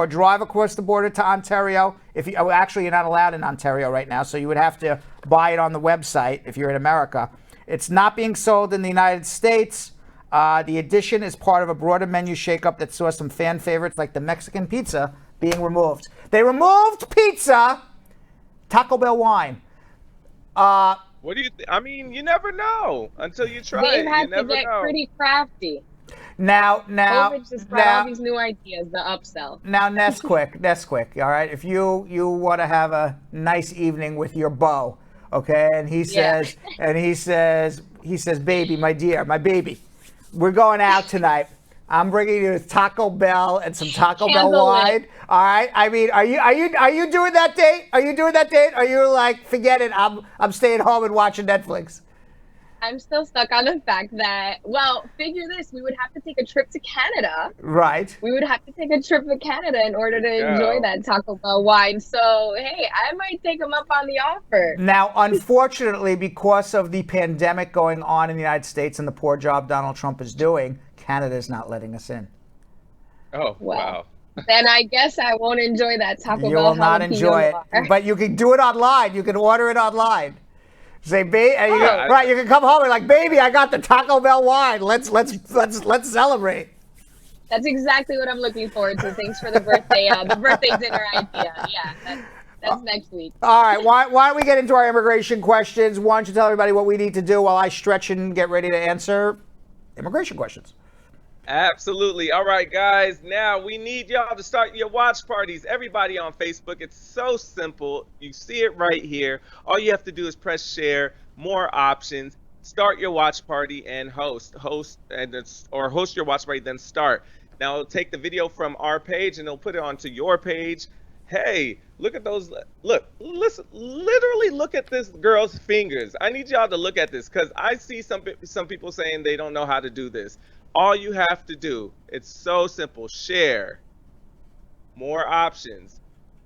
drive across the border to Ontario. Actually, you're not allowed in Ontario right now, so you would have to buy it on the website if you're in America. It's not being sold in the United States. The addition is part of a broader menu shakeup that saw some fan favorites like the Mexican pizza being removed. They removed pizza, Taco Bell wine. What do you think? I mean, you never know until you try They've it. You had to never get know. pretty crafty. Now, COVID just brought all these new ideas, the upsell. Now, Ness-Quick, all right? If you want to have a nice evening with your beau, okay? And he says, baby, my dear, my baby, we're going out tonight. I'm bringing you Taco Bell and some Taco Bell wine. All right. I mean, are you doing that date? Are you doing that date? Are you like, forget it? I'm staying home and watching Netflix. I'm still stuck on the fact that, well, figure this, we would have to take a trip to Canada. Right. We would have to take a trip to Canada in order to enjoy that Taco Bell wine. So, hey, I might take them up on the offer. Now, unfortunately, because of the pandemic going on in the United States and the poor job Donald Trump is doing, Canada is not letting us in. Oh, wow. Then I guess I won't enjoy that Taco Bell. You will not enjoy it, but you can do it online. You can order it online. Say, baby, right? You can come home and like, baby, I got the Taco Bell wine. Let's celebrate. That's exactly what I'm looking forward to. Thanks for the birthday dinner idea. Yeah, that's next week. All right, why don't we get into our immigration questions? Why don't you tell everybody what we need to do while I stretch and get ready to answer immigration questions? Absolutely. All right, guys. Now we need y'all to start your watch parties. Everybody on Facebook. It's so simple. You see it right here. All you have to do is press share. More options. Start your watch party and host your watch party. Then start. Now it'll take the video from our page and it'll put it onto your page. Hey, look at those. Look, listen. Literally, look at this girl's fingers. I need y'all to look at this because I see some people saying they don't know how to do this. All you have to do, it's so simple. Share, more options,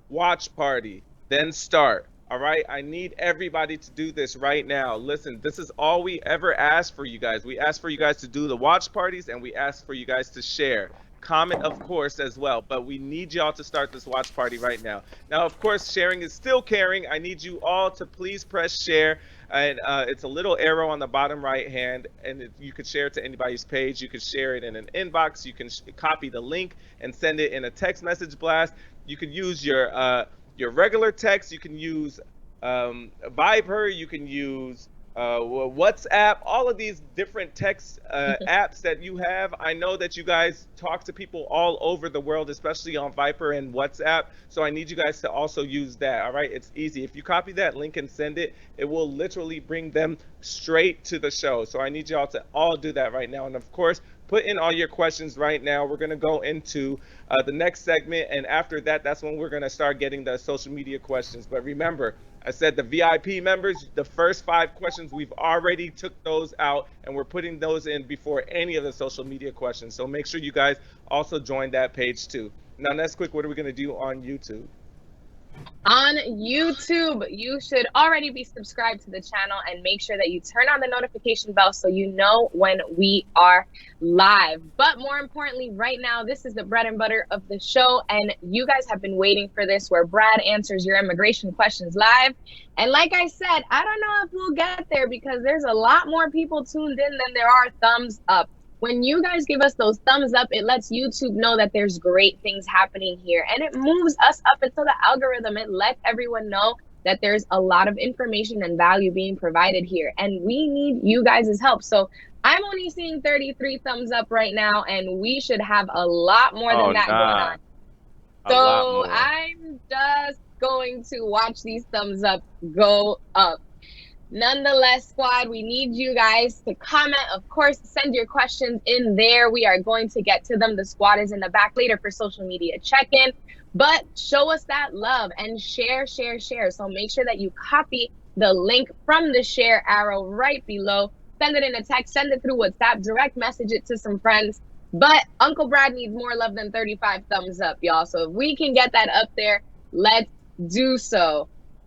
watch party, then start. All right, I need everybody to do this right now. Listen, this is all we ever ask for you guys. We ask for you guys to do the watch parties and we ask for you guys to share. Comment, of course, as well, but we need y'all to start this watch party right now. Now, of course, sharing is still caring. I need you all to please press share, and it's a little arrow on the bottom right hand, and you could share it to anybody's page. You could share it in an inbox. You can copy the link and send it in a text message blast. You could use your regular text. You can use Viber. You can use WhatsApp, all of these different text apps that you have. I know that you guys talk to people all over the world, especially on Viper and WhatsApp. So I need you guys to also use that. All right, it's easy. If you copy that link and send it, it will literally bring them straight to the show. So I need y'all to all do that right now. And of course, put in all your questions right now. We're going to go into the next segment. And after that, that's when we're going to start getting the social media questions. But remember, I said the VIP members, the first 5 questions, we've already took those out, and we're putting those in before any of the social media questions. So make sure you guys also join that page too. Now, Ness-Quick, what are we going to do on YouTube? On YouTube, you should already be subscribed to the channel and make sure that you turn on the notification bell so you know when we are live. But more importantly, right now, this is the bread and butter of the show, and you guys have been waiting for this, where Brad answers your immigration questions live. And like I said, I don't know if we'll get there because there's a lot more people tuned in than there are thumbs up. When you guys give us those thumbs up, it lets YouTube know that there's great things happening here, and it moves us up into the algorithm. It lets everyone know that there's a lot of information and value being provided here, and we need you guys' help. So I'm only seeing 33 thumbs up right now, and we should have a lot more than that going on. So I'm just going to watch these thumbs up go up. Nonetheless, squad, we need you guys to comment. Of course, send your questions in there. We are going to get to them. The squad is in the back later for social media check-in. But show us that love and share. So make sure that you copy the link from the share arrow right below. Send it in a text. Send it through WhatsApp. Direct message it to some friends. But Uncle Brad needs more love than 35 thumbs up, y'all. So if we can get that up there, let's do so.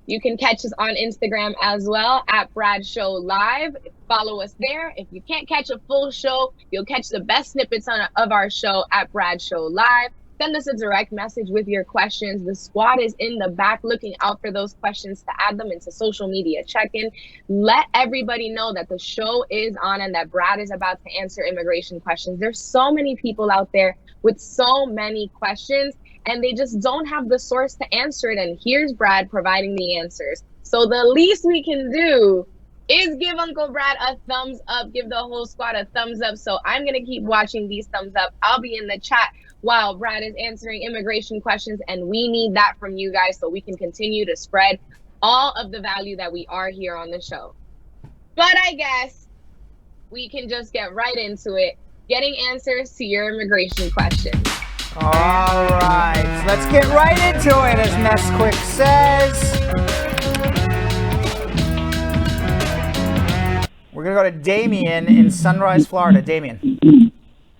You can catch us on Instagram as well, at Brad Show Live. Follow us there. If you can't catch a full show, you'll catch the best snippets of our show at Brad Show Live. Send us a direct message with your questions. The squad is in the back looking out for those questions to add them into social media check-in. Let everybody know that the show is on and that Brad is about to answer immigration questions. There's so many people out there with so many questions, and they just don't have the source to answer it. And here's Brad providing the answers. So the least we can do is give Uncle Brad a thumbs up, give the whole squad a thumbs up. So I'm going to keep watching these thumbs up. I'll be in the chat while Brad is answering immigration questions. And we need that from you guys so we can continue to spread all of the value that we are here on the show. But I guess we can just get right into it, getting answers to your immigration questions. All right, let's get right into it, as Ness-Quick says. We're going to go to Damien in Sunrise, Florida. Damien.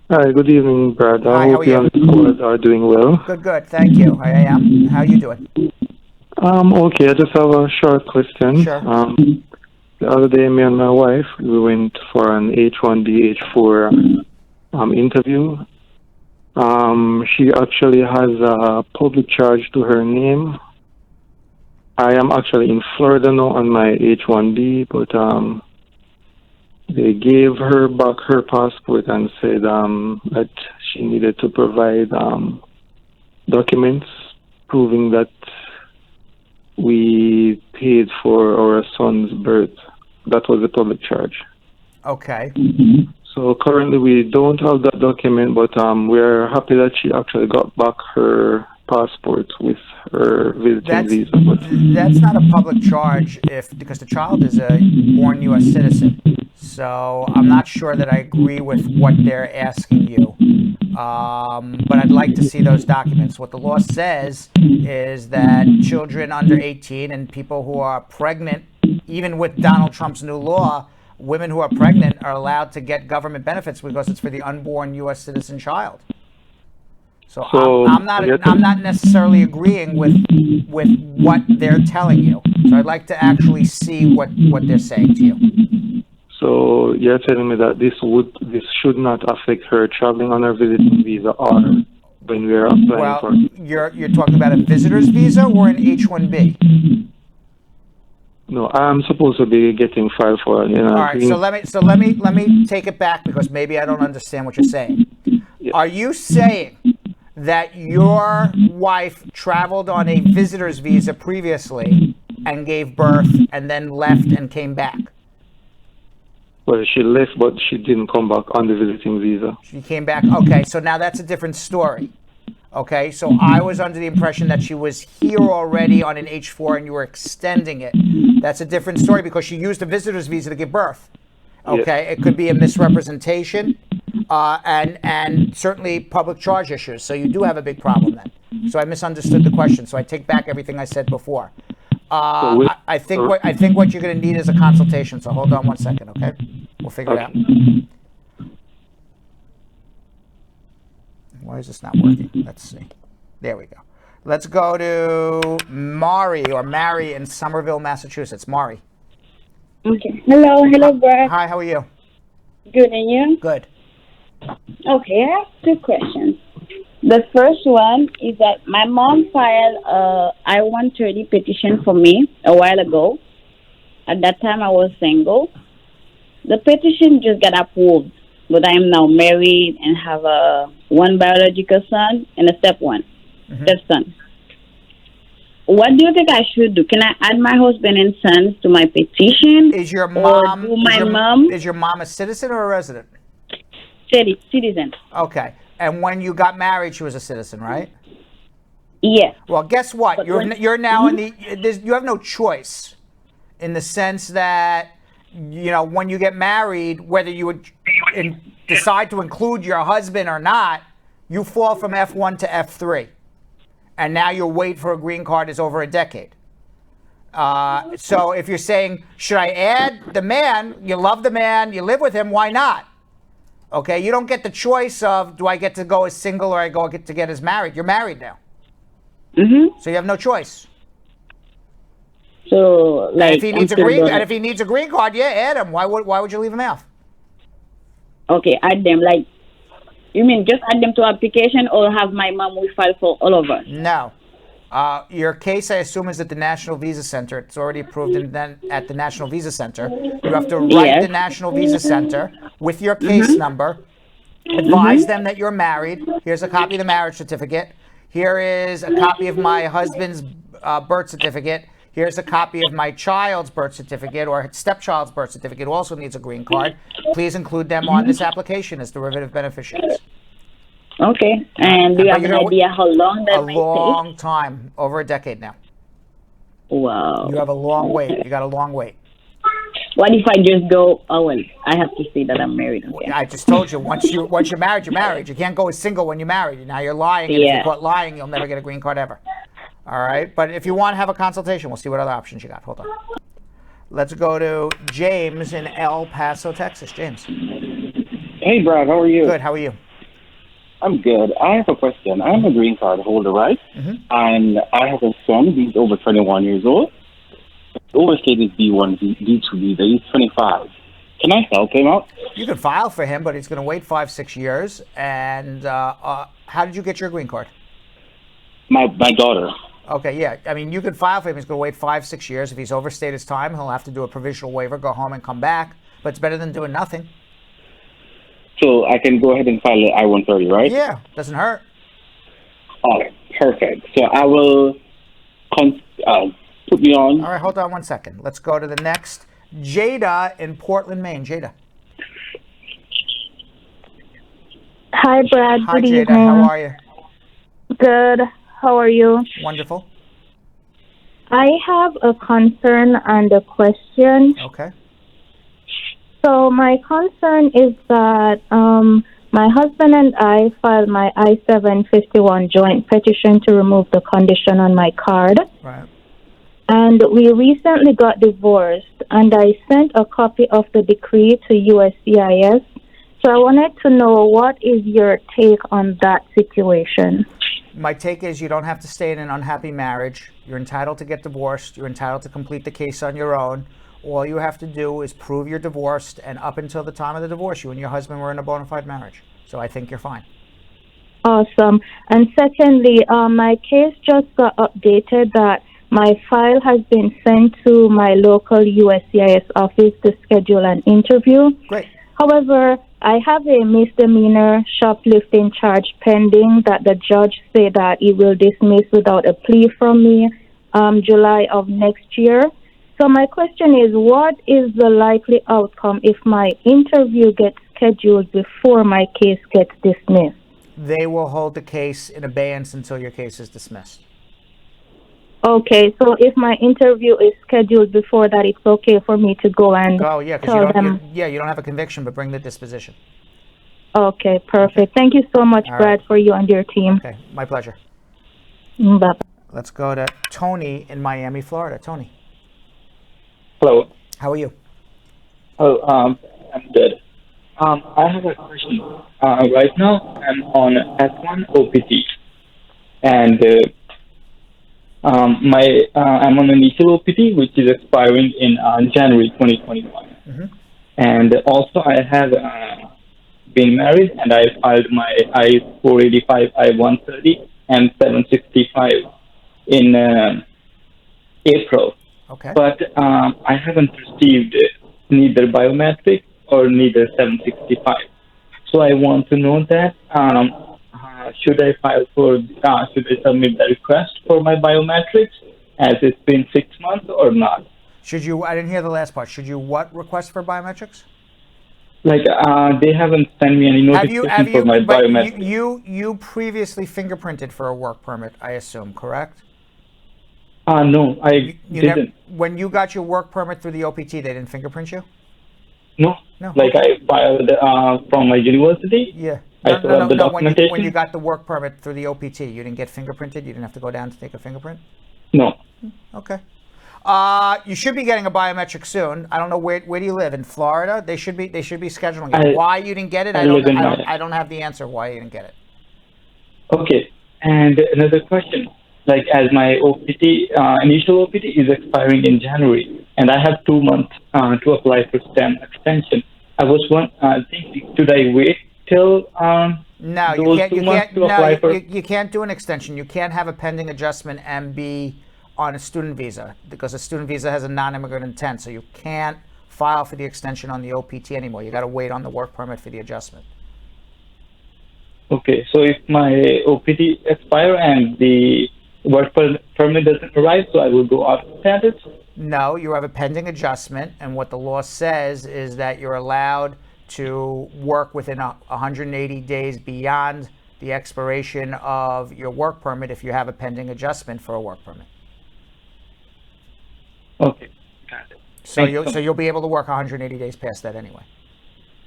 Hi, good evening, Brad. Hi, I hope you and the squad are doing well. Good, thank you. I am. How are you doing? Okay, I just have a short question. Sure. The other day, me and my wife, we went for an H-1B, H-4 interview. She actually has a public charge to her name. I am actually in Florida now on my H-1B, but they gave her back her passport and said that she needed to provide documents proving that we paid for our son's birth. That was the public charge. Okay. So currently we don't have that document, but we're happy that she actually got back her passport with her visiting visa. That's not a public charge because the child is a born U.S. citizen. So I'm not sure that I agree with what they're asking you. But I'd like to see those documents. What the law says is that children under 18 and people who are pregnant, even with Donald Trump's new law, women who are pregnant are allowed to get government benefits because it's for the unborn U.S. citizen child. So I'm not necessarily agreeing with what they're telling you. So I'd like to actually see what they're saying to you. So you're telling me that this should not affect her traveling on her visiting visa or when we're applying for it? You're talking about a visitor's visa or an H-1B? No, I'm supposed to be getting filed for. All right, so let me take it back because maybe I don't understand what you're saying. Yeah. Are you saying that your wife traveled on a visitor's visa previously and gave birth and then left and came back? Well, she left, but she didn't come back on the visiting visa. She came back. Okay, so now that's a different story. Okay, so I was under the impression that she was here already on an H-4 and you were extending it. That's a different story because she used a visitor's visa to give birth. Okay, Yes. it could be a misrepresentation and certainly public charge issues. So you do have a big problem then. So I misunderstood the question. So I take back everything I said before. I think what you're going to need is a consultation. So hold on one second, okay? We'll figure it out. Why is this not working? Let's see. There we go. Let's go to Mari in Somerville, Massachusetts. Mari. Okay. Hello, Brad. Hi, how are you? Good, and you? Good. Okay, I have two questions. The first one is that my mom filed a I-130 petition for me a while ago. At that time, I was single. The petition just got approved, but I am now married and have one biological son and a stepson. What do you think I should do? Can I add my husband and sons to my petition? Is your mom mom is your mom a citizen or a resident? Citizen? Okay. And when you got married, she was a citizen, right? Yes. Well, guess what? You're now in the you have no choice, in the sense that when you get married, whether you would decide to include your husband or not, you fall from F1 to F3. And now your wait for a green card is over a decade. So if you're saying, should I add the man, you love the man, you live with him, why not? Okay, you don't get the choice of, do I get to go as single or I get to get as married? You're married now. Mm-hmm. So you have no choice. So, and if he needs a green card, yeah, add him. Why would you leave him out? Okay, add them. Like, you mean just add them to application, or have my mom will file for all of us? No. Your case, I assume, is at the National Visa Center. It's already approved at the National Visa Center. You have to write the National Visa Center with your case number. Advise them that you're married. Here's a copy of the marriage certificate. Here is a copy of my husband's birth certificate. Here's a copy of my child's birth certificate, or stepchild's birth certificate, who also needs a green card. Please include them on this application as derivative beneficiaries. Okay. And do you have an idea how long that may take? A long time. Over a decade now. Wow. You have a long wait. You got a long wait. What if I just go, oh, well, I have to say that I'm married. Okay. I just told you, once you're married, you're married. You can't go as single when you're married. Now you're lying, and if you're caught lying, you'll never get a green card ever. All right? But if you want to have a consultation, we'll see what other options you got. Hold on. Let's go to James in El Paso, Texas. James. Hey, Brad, how are you? Good. How are you? I'm good. I have a question. I'm a green card holder, right? Mm-hmm. And I have a son. He's over 21 years old. Overstated B1, B2 visa. He's 25. Can I help him out? You can file for him, but he's going to wait 5-6 years. And how did you get your green card? My daughter. Okay, yeah. I mean, you can file for him. He's going to wait 5-6 years. If he's overstayed his time, he'll have to do a provisional waiver, go home and come back. But it's better than doing nothing. So I can go ahead and file the I-130, right? Yeah, doesn't hurt. All right, perfect. So I will put me on. All right, hold on one second. Let's go to the next. Jada in Portland, Maine. Jada. Hi, Brad. Hi, Good Jada. evening. How are you? Good. How are you? Wonderful. I have a concern and a question. Okay. So my concern is that my husband and I filed my I-751 joint petition to remove the condition on my card. Right. And we recently got divorced, and I sent a copy of the decree to USCIS. So I wanted to know, what is your take on that situation? My take is you don't have to stay in an unhappy marriage. You're entitled to get divorced. You're entitled to complete the case on your own. All you have to do is prove you're divorced, and up until the time of the divorce, you and your husband were in a bona fide marriage. So I think you're fine. Awesome. And secondly, my case just got updated that my file has been sent to my local USCIS office to schedule an interview. Great. However, I have a misdemeanor shoplifting charge pending that the judge said that he will dismiss without a plea from me July of next year. So my question is, what is the likely outcome if my interview gets scheduled before my case gets dismissed? They will hold the case in abeyance until your case is dismissed. Okay, so if my interview is scheduled before that, it's okay for me to go and Oh, yeah, because tell them. you don't have a conviction, but bring the disposition. Okay, perfect. Thank you so much, All Brad, right. for you and your team. Okay, my pleasure. Bye. Let's go to Tony in Miami, Florida. Tony, Hello. how are you? Oh, I'm good. I have a question. Right now, I'm on S1 OPT, and I'm on initial OPT, which is expiring in January 2021. Mm-hmm. And also, I have been married, and I filed my I-485, I-130, and 765 in April. Okay. But I haven't received neither biometric or neither 765. So I want to know that should I should I submit the request for my biometrics as it's been 6 months or not? Should you? I didn't hear the last part. Should you what request for biometrics? Like they haven't sent me any notification for my biometrics. You previously fingerprinted for a work permit, I assume, correct? No, I didn't. When you got your work permit through the OPT, they didn't fingerprint you? No. No. Like I filed from my university. Yeah. I filled out the documentation. When you got the work permit through the OPT, you didn't get fingerprinted? You didn't have to go down to take a fingerprint? No. Okay. You should be getting a biometric soon. I don't know where do you live? In Florida? They should be scheduling it. Why you didn't get it? I don't have the answer why you didn't get it. Okay. And another question. Like as my OPT, initial OPT is expiring in January, and I have 2 months to apply for STEM extension. I was thinking, should I wait till No, those 2 months to apply for? You can't do an extension. You can't have a pending adjustment and be on a student visa because a student visa has a non-immigrant intent. So you can't file for the extension on the OPT anymore. You got to wait on the work permit for the adjustment. Okay, so if my OPT expire and the work permit doesn't arrive, so I will go out of status? No, you have a pending adjustment, and what the law says is that you're allowed to work within 180 days beyond the expiration of your work permit if you have a pending adjustment for a work permit. Okay, got it. So you'll be able to work 180 days past that anyway.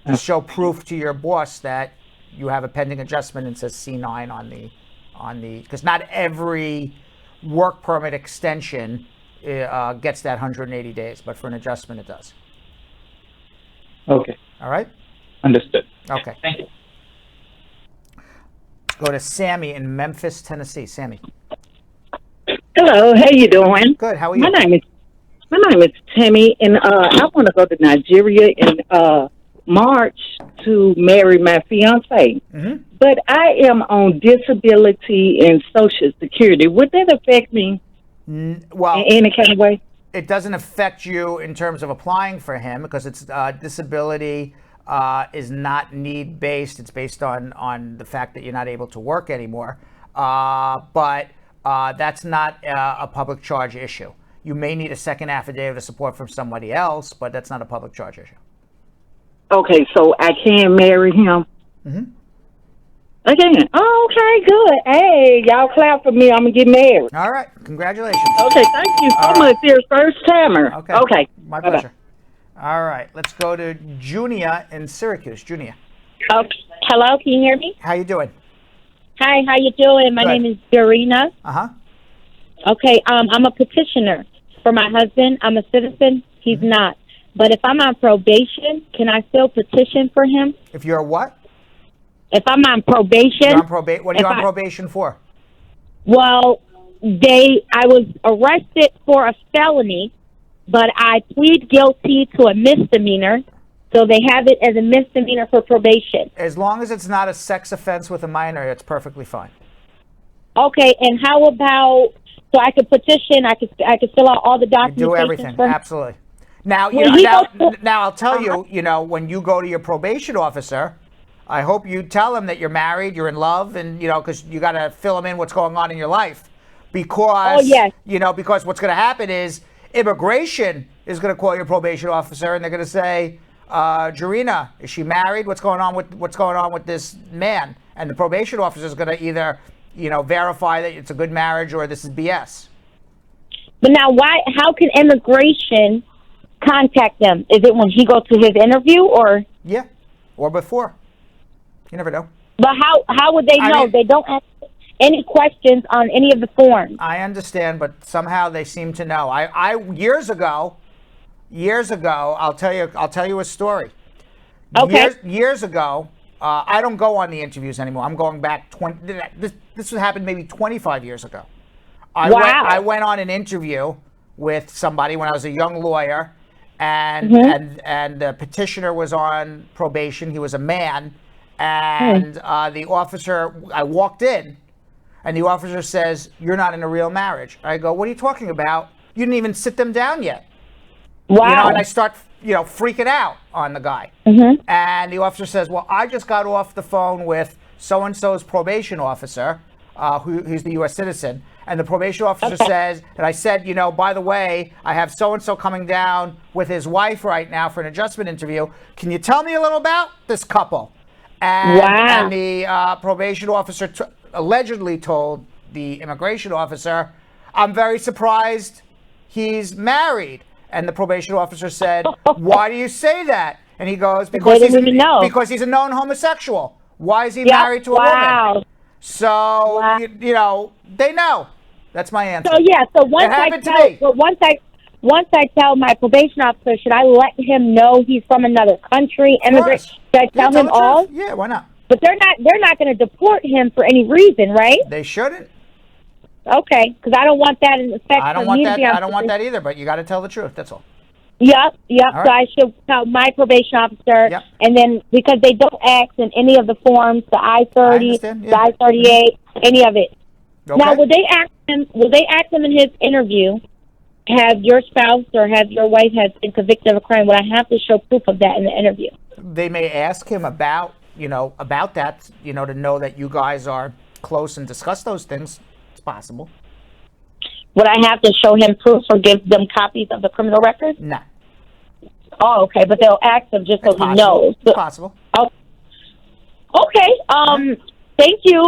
To show proof to your boss that you have a pending adjustment and says C9 on the because not every work permit extension gets that 180 days, but for an adjustment it does. Okay. All right? Understood. Okay. Thank you. Let's go to Sammy in Memphis, Tennessee. Sammy. Hello, how you doing? Good. How are you? My name is Tammy, and I want to go to Nigeria in March to marry my fiance. Mm-hmm. But I am on disability and Social Security. Would that affect me well, in any kind of way? It doesn't affect you in terms of applying for him because it's disability is not need-based. It's based on the fact that you're not able to work anymore. But that's not a public charge issue. You may need a second affidavit of support from somebody else, but that's not a public charge issue. Okay, so I can marry him? Mm-hmm. Again. Oh, okay, good. Hey, y'all clap for me. I'm going to get married. All right. Congratulations. Okay, thank you so much. You're a first timer. Okay. My Bye-bye. pleasure. All right. Let's go to Junia in Syracuse. Junia. Okay. Hello, can you hear me? How you doing? Hi, how you doing? My name is Dorina. Uh-huh. Okay, I'm a petitioner for my husband. I'm a citizen. He's not. But if I'm on probation, can I still petition for him? If you're a what? If I'm on probation. You're on probation. What are you on probation for? Well, I was arrested for a felony, but I plead guilty to a misdemeanor, so they have it as a misdemeanor for probation. As long as it's not a sex offense with a minor, it's perfectly fine. Okay, and how about, so I could petition, I could fill out all the documentation? Do everything, absolutely. Now, now I'll tell you, when you go to your probation officer, I hope you tell him that you're married, you're in love, and, because you got to fill him in what's going on in your life. Because, because what's going to happen is, Immigration is going to call your probation officer, and they're going to say, Jarena, is she married? What's going on with this man? And the probation officer is going to either, verify that it's a good marriage or this is BS. But now, how can immigration contact them? Is it when he goes to his interview, or? Yeah, or before. You never know. But how would they know? They don't ask any questions on any of the forms. I understand, but somehow they seem to know. I years ago, I'll tell you a story. Okay. Years ago, I don't go on the interviews anymore. I'm going back 20. This happened maybe 25 years ago. I went on an interview with somebody when I was a young lawyer, and the petitioner was on probation. He was a man, and the officer. I walked in, and the officer says, "You're not in a real marriage." I go, "What are you talking about? You didn't even sit them down yet." Wow. And I start, freaking out on the guy. And the officer says, "Well, I just got off the phone with so-and-so's probation officer, who's the U.S. citizen." And the probation officer says, and I said, by the way, I have so-and-so coming down with his wife right now for an adjustment interview. Can you tell me a little about this couple? And the probation officer allegedly told the immigration officer, "I'm very surprised he's married." And the probation officer said, "Why do you say that?" And he goes, because he's a known homosexual. Why is he married to a woman? So, they know. That's my answer. So once I tell my probation officer, should I let him know he's from another country? Should I tell him all? Yeah, why not? But they're not going to deport him for any reason, right? They shouldn't. Okay, because I don't want that in effect. I don't want that either, but you got to tell the truth. That's all. Yep. Right. So I should tell my probation officer, and then because they don't ask in any of the forms, the I-30, the I-38, any of it. Okay. Now, will they ask him in his interview, have your spouse or have your wife has been convicted of a crime? Will I have to show proof of that in the interview? They may ask him about that, to know that you guys are close and discuss those things. It's possible. Would I have to show him proof or give them copies of the criminal record? No. Oh, okay, but they'll ask him just so he knows. It's possible. Oh. Okay. Thank you.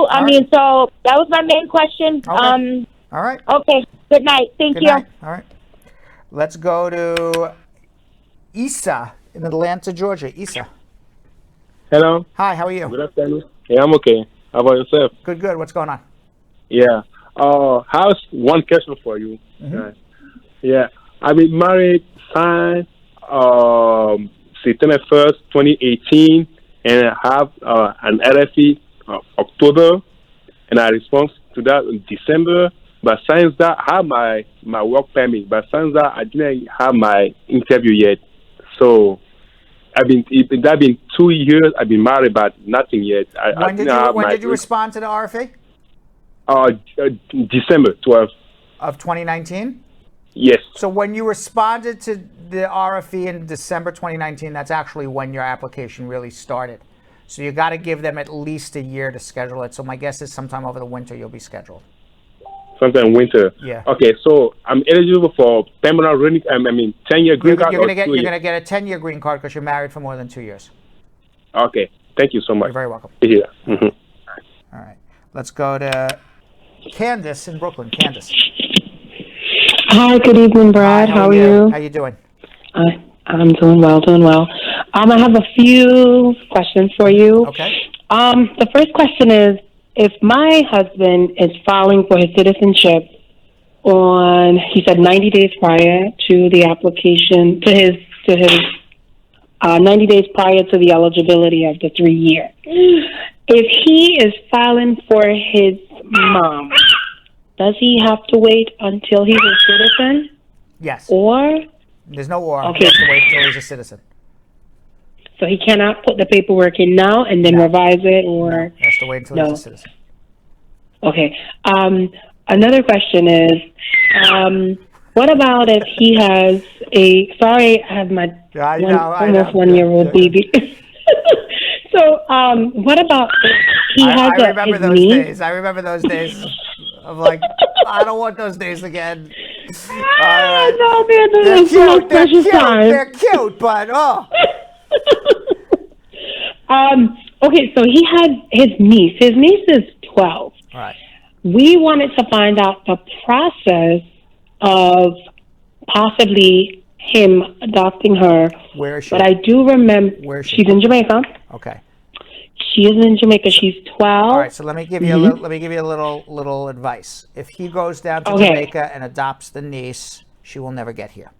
So that was my main question. Okay. All right. Okay. Good night. Thank you. Night. All right. Let's go to Isa in Atlanta, Georgia. Isa. Hello. Hi. How are you? Good afternoon. Yeah, I'm okay. How about yourself? Good. What's going on? Yeah. How's one question for you? Yeah. I've been married since September 1st, 2018, and I have an RFE October, and I respond to that in December. But since that, I have my work permit. But since that, I didn't have my interview yet. So it's been 2 years. I've been married, but nothing yet. When did you respond to the RFE? December 12th. Of 2019? Yes. So when you responded to the RFE in December 2019, that's actually when your application really started. So you got to give them at least a year to schedule it. So my guess is sometime over the winter you'll be scheduled. Sometime winter. Yeah. Okay, so I'm eligible for permanent 10-year green card. You're gonna get a 10-year green card because you're married for more than 2 years. Okay. Thank you so much. You're very welcome. Yeah. All right. Let's go to Candace in Brooklyn. Candace. Hi, good evening, Brad. Hi, how are you? How you doing? I'm doing well. I have a few questions for you. Okay. The first question is, if my husband is filing for his citizenship he said 90 days prior to the application, to his 90 days prior to the eligibility of the 3 year. If he is filing for his mom, does he have to wait until he's a citizen? Yes. Or? There's no or. Okay. He has to wait until he's a citizen. So he cannot put the paperwork in now and then revise it, or? He has to wait until he's a citizen. Okay. Another question is, what about if he has I have my almost 1 year old baby. So, what about if he has I remember those days. I remember those days of I don't want those days again. right. No, man, They're that's so cute. They're precious cute. time. They're cute, but oh. Okay, so he had his niece. His niece is 12. All right. We wanted to find out the process of possibly him adopting her. Where is she? But I do remember Where is she? she's in Jamaica. Okay. She is in Jamaica. She's 12. All right. So let me give you a little advice. If he goes down to Jamaica and adopts the niece, she will never get here.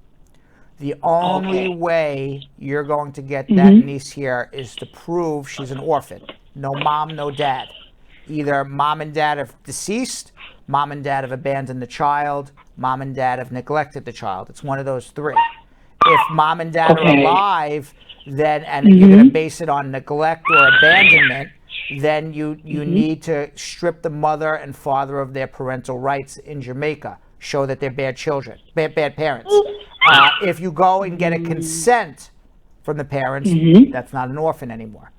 The only way you're going to get that niece here is to prove she's an orphan. No mom, no dad. Either mom and dad have deceased, mom and dad have abandoned the child, mom and dad have neglected the child. It's one of those three. If mom and dad are alive, then you're going to base it on neglect or abandonment, then you need to strip the mother and father of their parental rights in Jamaica. Show that they're bad children, bad parents. If you go and get a consent from the parents, that's not an orphan anymore.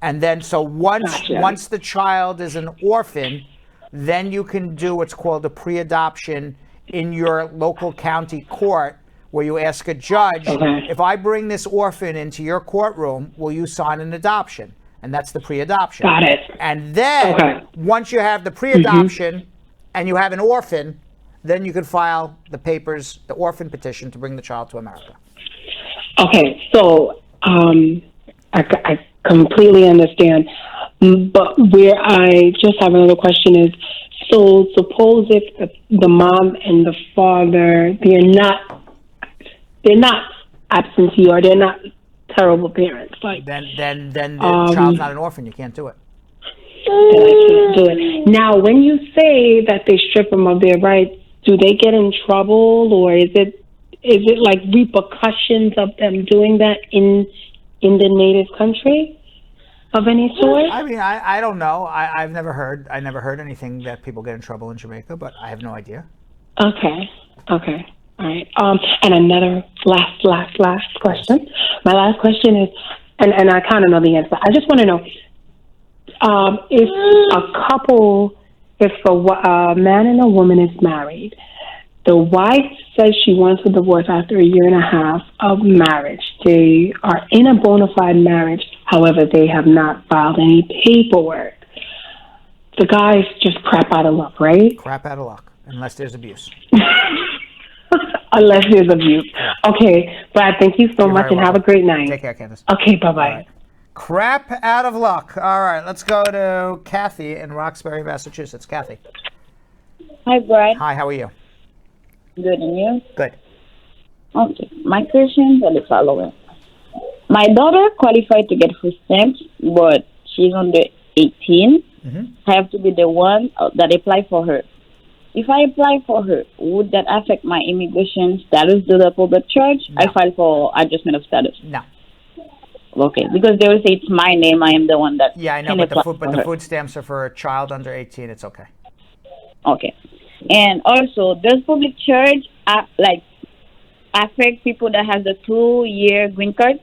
And then so once the child is an orphan, then you can do what's called a pre-adoption in your local county court, where you ask a judge, if I bring this orphan into your courtroom, will you sign an adoption? And that's the pre-adoption. Got it. And then once you have the pre-adoption and you have an orphan, then you can file the papers, the orphan petition, to bring the child to America. Okay, so I completely understand. But where I just have another question is, so suppose if the mom and the father, they're not absentee or they're not terrible parents. Like then the child's not an orphan. You can't do it. And I can't do it. Now, when you say that they strip them of their rights, do they get in trouble, or is it like repercussions of them doing that in the native country of any sort? I mean, I don't know. I never heard anything that people get in trouble in Jamaica, but I have no idea. Okay. All right. And another last question. My last question is, and I kind of know the answer. I just want to know, if a man and a woman is married, the wife says she wants a divorce after a year and a half of marriage. They are in a bona fide marriage. However, they have not filed any paperwork. The guy's just crap out of luck, right? Crap out of luck, unless there's abuse. Unless there's abuse. Okay, Brad, thank you so much, and have a great night. Take care, Candace. Okay, bye-bye. Right. Crap out of luck. All right, let's go to Kathy in Roxbury, Massachusetts. Kathy. Hi, Brad. Hi, how are you? Good, and you? Good. Okay, my questions are the following. My daughter qualified to get food stamps, but she's under 18. I have to be the one that apply for her. If I apply for her, would that affect my immigration status to the public charge? No. I filed for adjustment of status. No. Okay, because they will say it's my name. I am the one that. Yeah, I know, but the food stamps are for a child under 18. It's okay. Okay, and also, does public charge affect people that have the 2-year green card?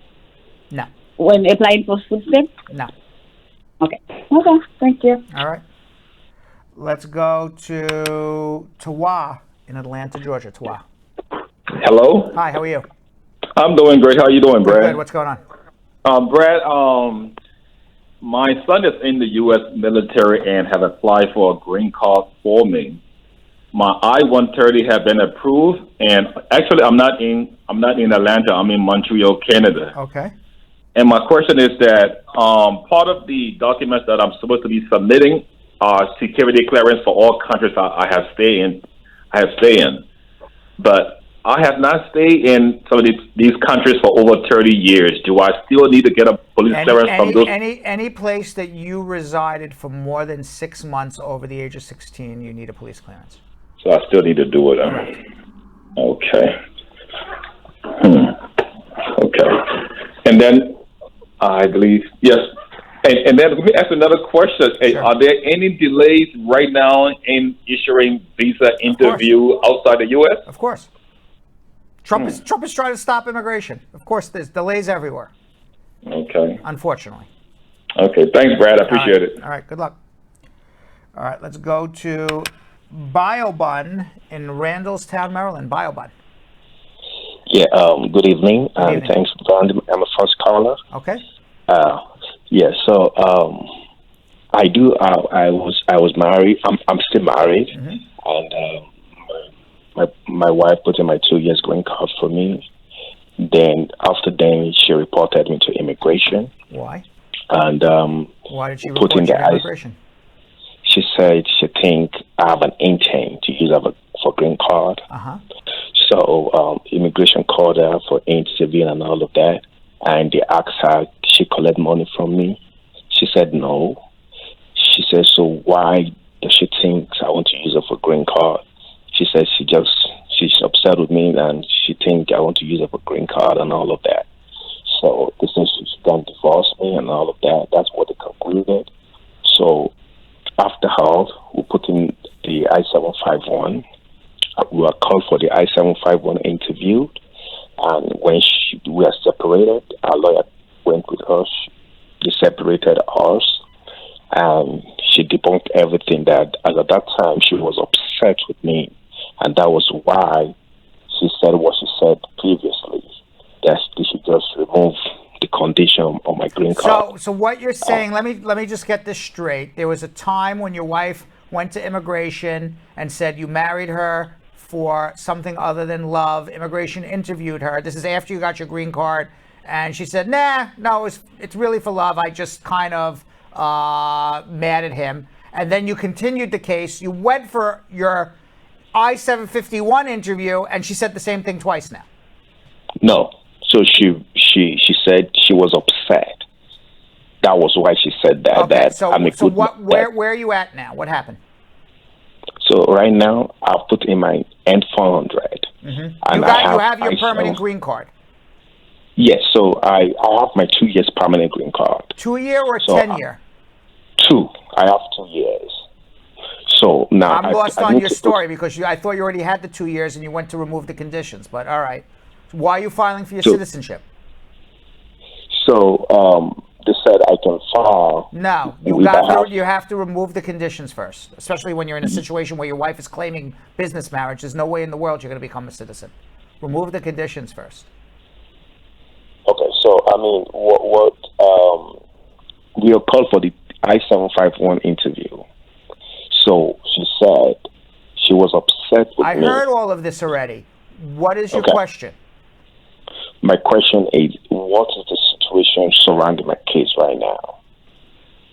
No. When applying for food stamps? No. Okay, thank you. All right. Let's go to Tawa in Atlanta, Georgia. Tawa. Hello. Hi, how are you? I'm doing great. How are you doing, Brad? Good. What's going on? Brad, my son is in the U.S. military and have applied for a green card for me. My I-130 have been approved, and actually, I'm not in Atlanta. I'm in Montreal, Canada. Okay. And my question is that part of the documents that I'm supposed to be submitting are security clearance for all countries I have stayed in. But I have not stayed in some of these countries for over 30 years. Do I still need to get a police clearance from those? Any place that you resided for more than 6 months over the age of 16, you need a police clearance. So I still need to do it. Okay. Okay. And then I believe, yes. And then let me ask another question. Sure. Are there any delays right now in issuing visa interview outside the U.S.? Of course. Trump is trying to stop immigration. Of course, there's delays everywhere. Okay. Unfortunately. Okay. Thanks, Brad. I appreciate it. All right. Good luck. All right. Let's go to Biobun in Randallstown, Maryland. Biobun. Yeah, good evening, and thanks for joining. I'm a first caller. Okay. Yeah, so I do. I was married. I'm still married, and my wife put in my 2 years green card for me. Then after then, she reported me to immigration. Why? And why did she put report in you the to immigration? She said she think I have an intent to use it for green card. So immigration called her for interview and all of that, and they asked her she collect money from me. She said no. She said, so why does she think I want to use it for green card? She said she's upset with me and she think I want to use it for green card and all of that. So they said she's going to divorce me and all of that. That's what they concluded. So after her, we put in the I-751. We were called for the I-751 interview. And when we are separated, our lawyer went with us. They separated us. And she debunked everything that, as at that time, she was upset with me. And that was why she said what she said previously, that they should just remove the condition on my green card. So what you're saying, let me just get this straight. There was a time when your wife went to immigration and said you married her for something other than love. Immigration interviewed her. This is after you got your green card. And she said, no, it's really for love. I just kind of mad at him. And then you continued the case. You went for your I-751 interview, and she said the same thing twice now. No. So she said she was upset. That was why she said that. Okay, where are you at now? What happened? So right now, I've put in my N400. And You have your permanent green card. Yes, so I have my 2 years permanent green card. 2 year or So 10 year? Two. I have 2 years. So now I'm lost on your story because I thought you already had the 2 years and you went to remove the conditions. But all right, why are you filing for your citizenship? So they said I can file. No, you have to remove the conditions first, especially when you're in a situation where your wife is claiming business marriage. There's no way in the world you're going to become a citizen. Remove the conditions first. Okay, so I mean, we are called for the I-751 interview. So she said she was upset with me. I heard all of this already. What is your question? My question is, what is the situation surrounding my case right now?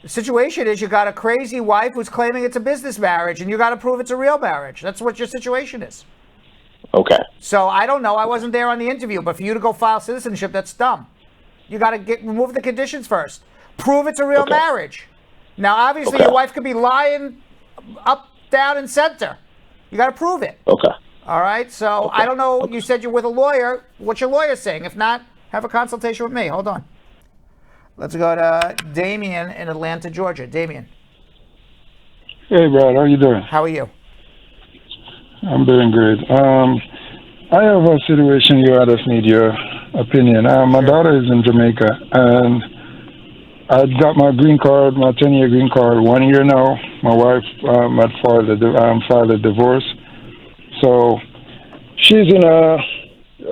The situation is you got a crazy wife who's claiming it's a business marriage, and you got to prove it's a real marriage. That's what your situation is. Okay. So I don't know. I wasn't there on the interview, but for you to go file citizenship, that's dumb. You got to remove the conditions first. Prove it's a real marriage. Now, obviously, your wife could be lying up, down, and center. You got to prove it. Okay. All right. So I don't know. You said you're with a lawyer. What's your lawyer saying? If not, have a consultation with me. Hold on. Let's go to Damien in Atlanta, Georgia. Damien. Hey, Brad. How you doing? How are you? I'm doing great. I have a situation here. I just need your opinion. My daughter is in Jamaica, and I got my green card, my 10-year green card, 1 year now. My wife had filed a divorce. So she's in a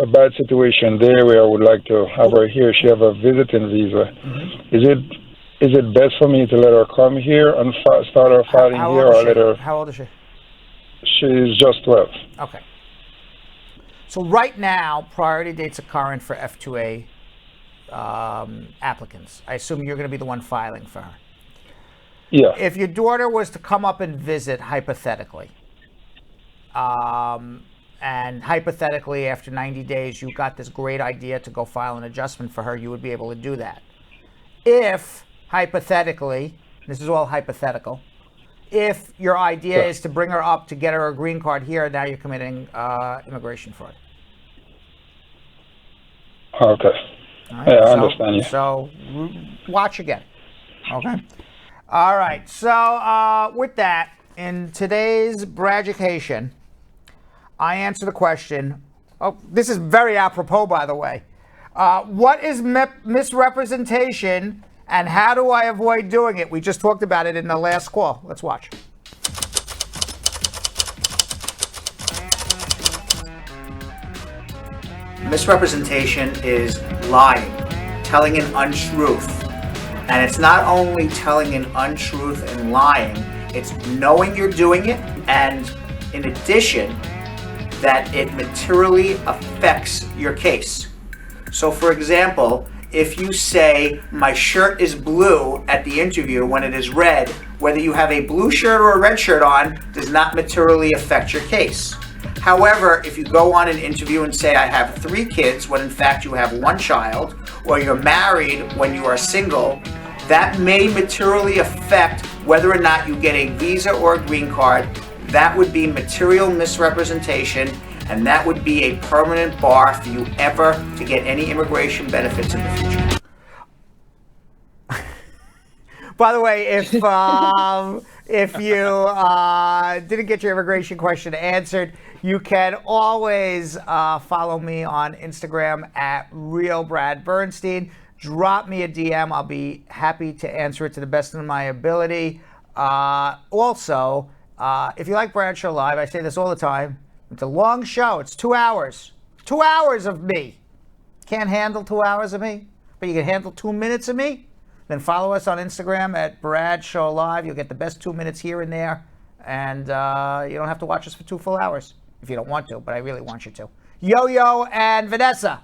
bad situation there where I would like to have her here. She have a visiting visa. Is it best for me to let her come here and start her filing here, or let her? How old is she? She's just 12. Okay. So right now, priority dates are current for F2A applicants. I assume you're going to be the one filing for her. Yeah. If your daughter was to come up and visit, hypothetically, and hypothetically after 90 days you got this great idea to go file an adjustment for her, you would be able to do that. If, hypothetically, this is all hypothetical, if your idea is to bring her up to get her a green card here, now you're committing immigration fraud. Okay. Right? Yeah, I understand you. So watch again. Okay. All right. So with that, in today's Braducation, I answer the question. Oh, this is very apropos, by the way. What is misrepresentation, and how do I avoid doing it? We just talked about it in the last call. Let's watch. Misrepresentation is lying, telling an untruth. And it's not only telling an untruth and lying, it's knowing you're doing it, and in addition, that it materially affects your case. So for example, if you say, my shirt is blue at the interview when it is red, whether you have a blue shirt or a red shirt on does not materially affect your case. However, if you go on an interview and say, I have 3 kids, when in fact you have 1 child, or you're married when you are single, that may materially affect whether or not you get a visa or a green card. That would be material misrepresentation, and that would be a permanent bar for you ever to get any immigration benefits in the future. By the way, if you didn't get your immigration question answered, you can always follow me on Instagram at RealBradBernstein. Drop me a DM. I'll be happy to answer it to the best of my ability. Also, if you like Brad Show Live, I say this all the time. It's a long show. It's 2 hours. 2 hours of me. Can't handle 2 hours of me, but you can handle 2 minutes of me? Then follow us on Instagram at Brad Show Live. You'll get the best 2 minutes here and there. And you don't have to watch us for 2 full hours if you don't want to, but I really want you to. Yo-Yo and Vanessa.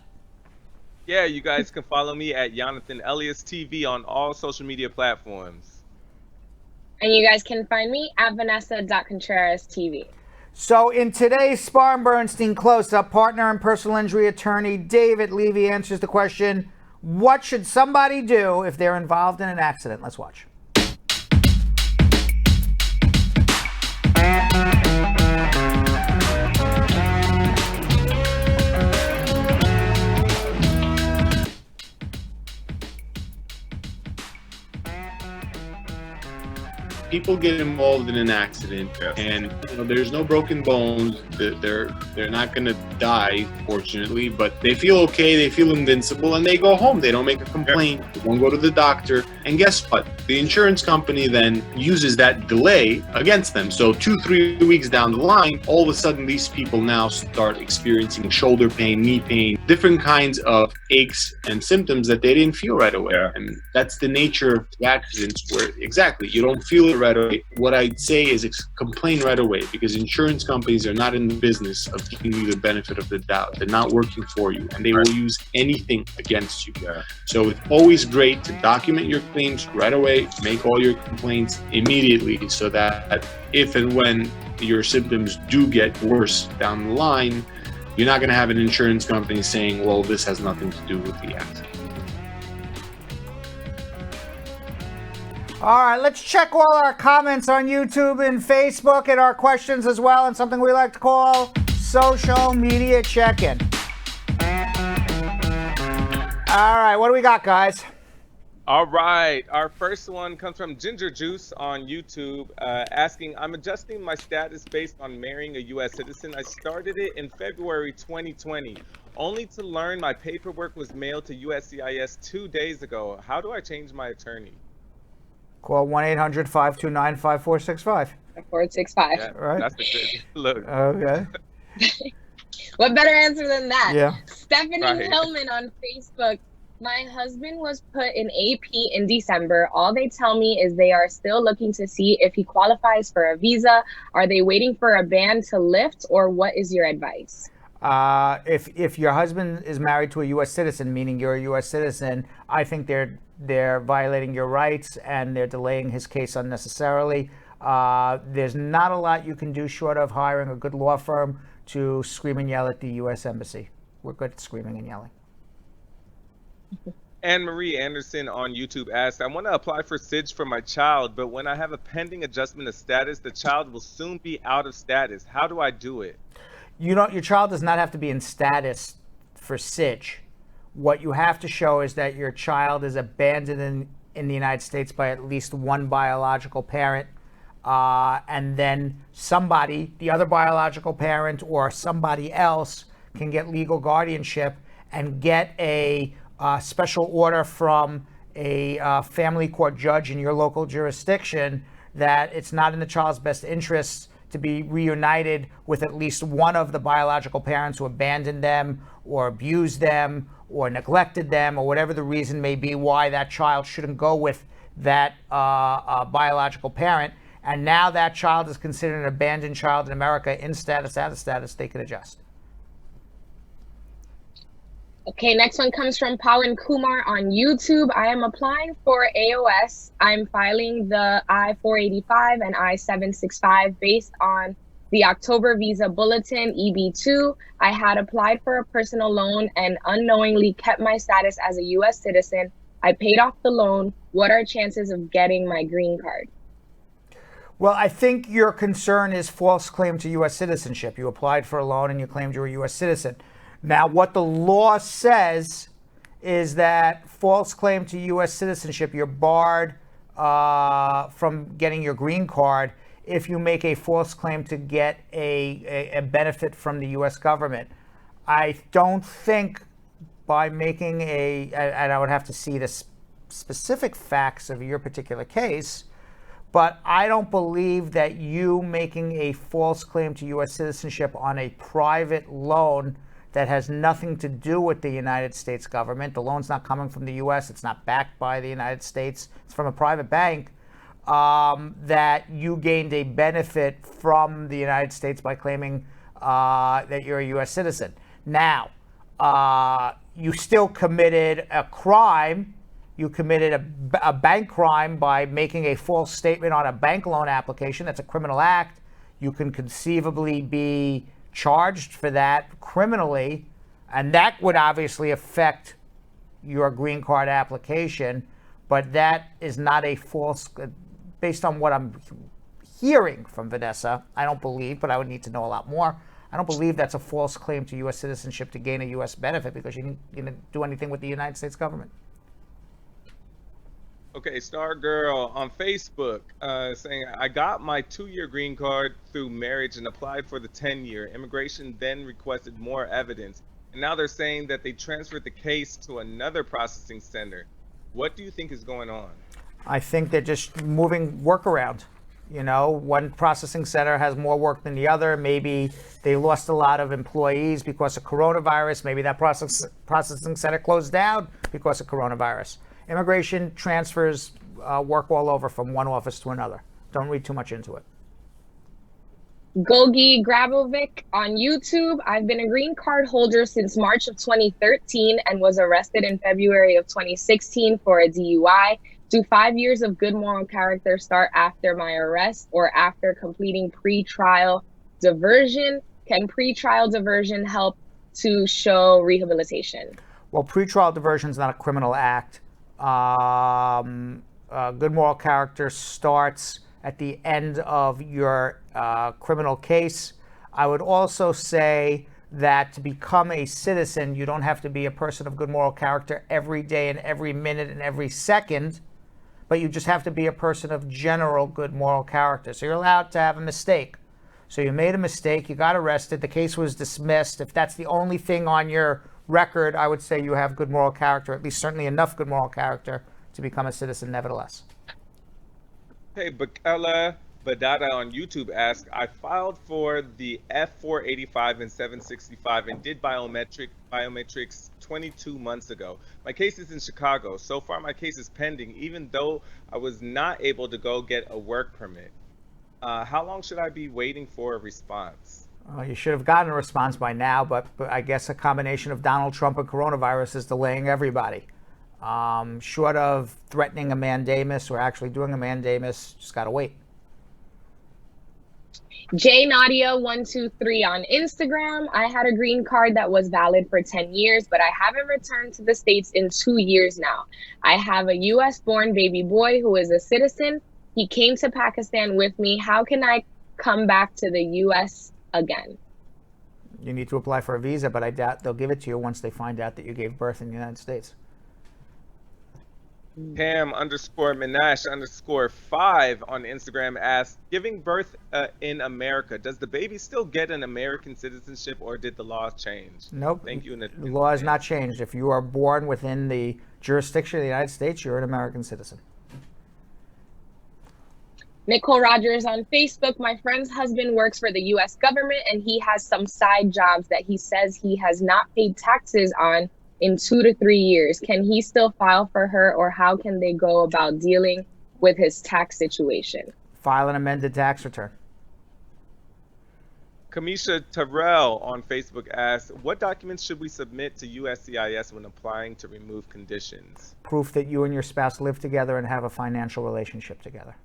Yeah, you guys can follow me at Yonathan Elias TV on all social media platforms. And you guys can find me at Vanessa.Contreras TV. So in today's Spar and Bernstein close-up, partner and personal injury attorney David Levy answers the question, what should somebody do if they're involved in an accident? Let's watch. People get involved in an accident, and there's no broken bones. They're not going to die, fortunately, but they feel okay. They feel invincible, and they go home. They don't make a complaint. They won't go to the doctor. And guess what? The insurance company then uses that delay against them. So 2-3 weeks down the line, all of a sudden, these people now start experiencing shoulder pain, knee pain, different kinds of aches and symptoms that they didn't feel right away. And that's the nature of the accidents, where exactly you don't feel it right away. What I'd say is complain right away, because insurance companies are not in the business of giving you the benefit of the doubt. They're not working for you, and they will use anything against you. So it's always great to document your claims right away, make all your complaints immediately, so that if and when your symptoms do get worse down the line, you're not going to have an insurance company saying, well, this has nothing to do with the accident. All right, let's check all our comments on YouTube and Facebook and our questions as well, and something we like to call social media check-in. All right, what do we got, guys? All right, our first one comes from Ginger Juice on YouTube, asking, I'm adjusting my status based on marrying a U.S. citizen. I started it in February 2020, only to learn my paperwork was mailed to USCIS 2 days ago. How do I change my attorney? Call 1-800-529-5465. 465. Yeah, right. That's the look. Okay. What better answer than that? Yeah. Stephanie Right. Hillman on Facebook. My husband was put in AP in December. All they tell me is they are still looking to see if he qualifies for a visa. Are they waiting for a ban to lift, or what is your advice? If your husband is married to a U.S. citizen, meaning you're a U.S. citizen, I think they're violating your rights and they're delaying his case unnecessarily. There's not a lot you can do short of hiring a good law firm to scream and yell at the U.S. Embassy. We're good at screaming and yelling. Anne Marie Anderson on YouTube asked, I want to apply for SIDS for my child, but when I have a pending adjustment of status, the child will soon be out of status. How do I do it? Your child does not have to be in status for SIDS. What you have to show is that your child is abandoned in the United States by at least one biological parent, and then somebody, the other biological parent or somebody else, can get legal guardianship and get a special order from a family court judge in your local jurisdiction that it's not in the child's best interests to be reunited with at least one of the biological parents who abandoned them or abused them or neglected them, or whatever the reason may be why that child shouldn't go with that biological parent. And now that child is considered an abandoned child in America, in status, out of status, they could adjust. Okay, next one comes from Pawan Kumar on YouTube. I am applying for AOS. I'm filing the I-485 and I-765 based on the October Visa Bulletin, EB2. I had applied for a personal loan and unknowingly kept my status as a U.S. citizen. I paid off the loan. What are chances of getting my green card? Well, I think your concern is false claim to U.S. citizenship. You applied for a loan and you claimed you were a U.S. citizen. Now, what the law says is that false claim to U.S. citizenship, you're barred from getting your green card if you make a false claim to get a benefit from the U.S. government. I don't think by making and I would have to see the specific facts of your particular case, but I don't believe that you making a false claim to U.S. citizenship on a private loan that has nothing to do with the United States government, the loan's not coming from the U.S., it's not backed by the United States, it's from a private bank, that you gained a benefit from the United States by claiming that you're a U.S. citizen. Now, you still committed a crime. You committed a bank crime by making a false statement on a bank loan application. That's a criminal act. You can conceivably be charged for that criminally, and that would obviously affect your green card application, but that is not a false, based on what I'm hearing from Vanessa, I don't believe, but I would need to know a lot more. I don't believe that's a false claim to U.S. citizenship to gain a U.S. benefit because you didn't do anything with the United States government. Okay, Star Girl on Facebook saying, I got my 2-year green card through marriage and applied for the 10-year. Immigration then requested more evidence. And now they're saying that they transferred the case to another processing center. What do you think is going on? I think they're just moving work around. You know, one processing center has more work than the other. Maybe they lost a lot of employees because of coronavirus. Maybe that processing center closed down because of coronavirus. Immigration transfers work all over from one office to another. Don't read too much into it. Gogi Grabovic on YouTube. I've been a green card holder since March of 2013 and was arrested in February of 2016 for a DUI. Do 5 years of good moral character start after my arrest or after completing pre-trial diversion? Can pre-trial diversion help to show rehabilitation? Well, pre-trial diversion is not a criminal act. Good moral character starts at the end of your criminal case. I would also say that to become a citizen, you don't have to be a person of good moral character every day and every minute and every second, but you just have to be a person of general good moral character. So you're allowed to have a mistake. So you made a mistake, you got arrested, the case was dismissed. If that's the only thing on your record, I would say you have good moral character, at least certainly enough good moral character to become a citizen nevertheless. Hey, Bakela Badada on YouTube asked, I filed for the F-485 and 765 and did biometrics 22 months ago. My case is in Chicago. So far, my case is pending, even though I was not able to go get a work permit. How long should I be waiting for a response? You should have gotten a response by now, but I guess a combination of Donald Trump and coronavirus is delaying everybody. Short of threatening a mandamus or actually doing a mandamus, just gotta wait. J Nadia 123 on Instagram. I had a green card that was valid for 10 years, but I haven't returned to the States in 2 years now. I have a US born baby boy who is a citizen. He came to Pakistan with me. How can I come back to the US again? You need to apply for a visa, but I doubt they'll give it to you once they find out that you gave birth in the United States. Pam_Minash_5 on Instagram asks, giving birth in America, does the baby still get an American citizenship or did the law change? Nope. Thank you. The law has not changed. If you are born within the jurisdiction of the United States, you're an American citizen. Nicole Rogers on Facebook. My friend's husband works for the U.S. government, and he has some side jobs that he says he has not paid taxes on in 2 to 3 years. Can he still file for her, or how can they go about dealing with his tax situation? File an amended tax return. Kamisha Terrell on Facebook asks, what documents should we submit to USCIS when applying to remove conditions? Proof that you and your spouse live together and have a financial relationship together.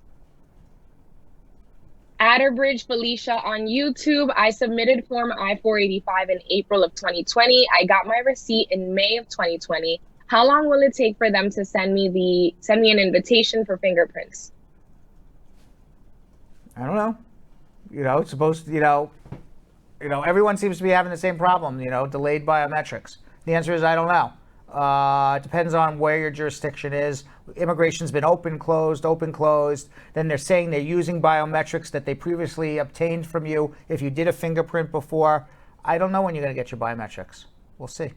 Adderbridge Felicia on YouTube. I submitted Form I-485 in April of 2020. I got my receipt in May of 2020. How long will it take for them to send me an invitation for fingerprints? I don't know. It's supposed to, everyone seems to be having the same problem, delayed biometrics. The answer is I don't know. It depends on where your jurisdiction is. Immigration's been open, closed. Then they're saying they're using biometrics that they previously obtained from you if you did a fingerprint before. I don't know when you're going to get your biometrics. We'll see.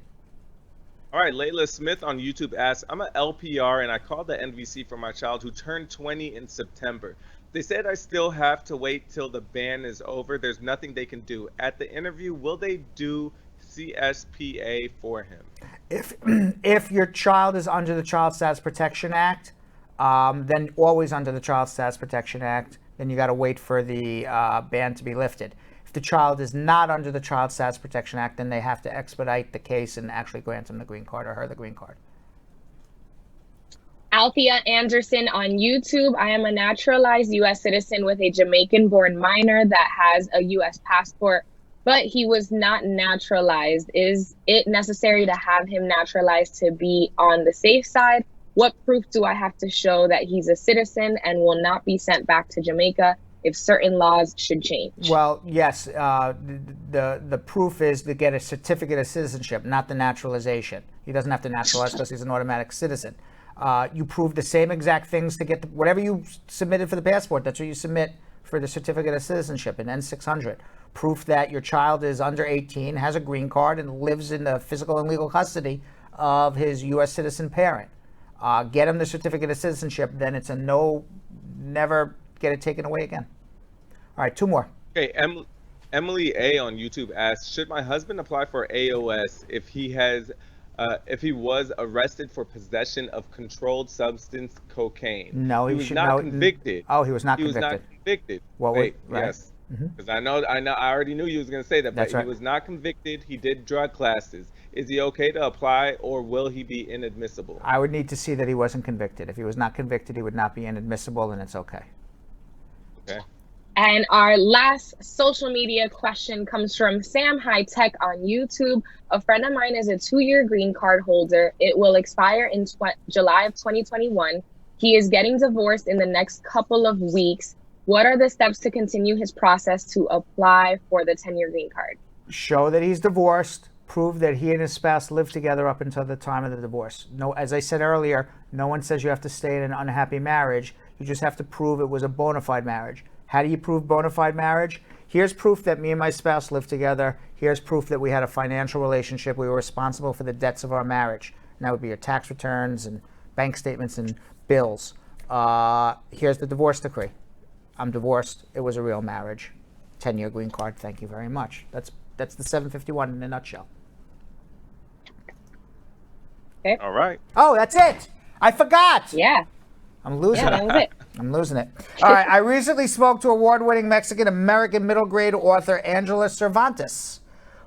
All right, Layla Smith on YouTube asks, I'm an LPR and I called the NVC for my child who turned 20 in September. They said I still have to wait till the ban is over. There's nothing they can do. At the interview, will they do CSPA for him? If your child is under the Child Status Protection Act, then always under the Child Status Protection Act, then you got to wait for the ban to be lifted. If the child is not under the Child Status Protection Act, then they have to expedite the case and actually grant him the green card or her the green card. Althea Anderson on YouTube. I am a naturalized U.S. citizen with a Jamaican-born minor that has a U.S. passport, but he was not naturalized. Is it necessary to have him naturalized to be on the safe side? What proof do I have to show that he's a citizen and will not be sent back to Jamaica if certain laws should change? Well, yes, the proof is to get a certificate of citizenship, not the naturalization. He doesn't have to naturalize because he's an automatic citizen. You prove the same exact things to get whatever you submitted for the passport. That's what you submit for the certificate of citizenship in N600. Proof that your child is under 18, has a green card, and lives in the physical and legal custody of his U.S. citizen parent. Get him the certificate of citizenship, then it's a never get it taken away again. All right, 2 more. Okay, Emily A on YouTube asks, should my husband apply for AOS if he was arrested for possession of controlled substance cocaine? No, he was not convicted. Oh, he was not convicted. He was not convicted. Well, wait, right. yes. Because I already knew you was going to say that, but right. He was not convicted. He did drug classes. Is he okay to apply, or will he be inadmissible? I would need to see that he wasn't convicted. If he was not convicted, he would not be inadmissible, and it's okay. Okay. And our last social media question comes from Sam High Tech on YouTube. A friend of mine is a 2-year green card holder. It will expire in July of 2021. He is getting divorced in the next couple of weeks. What are the steps to continue his process to apply for the 10-year green card? Show that he's divorced. Prove that he and his spouse lived together up until the time of the divorce. No, as I said earlier, no one says you have to stay in an unhappy marriage. You just have to prove it was a bona fide marriage. How do you prove bona fide marriage? Here's proof that me and my spouse lived together. Here's proof that we had a financial relationship. We were responsible for the debts of our marriage. And that would be your tax returns and bank statements and bills. Here's the divorce decree. I'm divorced. It was a real marriage. 10-year green card. Thank you very much. That's the 751 in a nutshell. Okay. All right. Oh, that's it. I forgot. Yeah. I'm losing that was it. I'm losing it. All right. I recently spoke to award-winning Mexican-American middle grade author Angela Cervantes,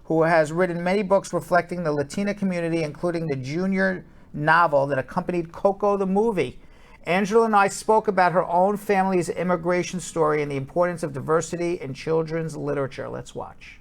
who has written many books reflecting the Latina community, including the junior novel that accompanied Coco the movie. Angela and I spoke about her own family's immigration story and the importance of diversity in children's literature. Let's watch.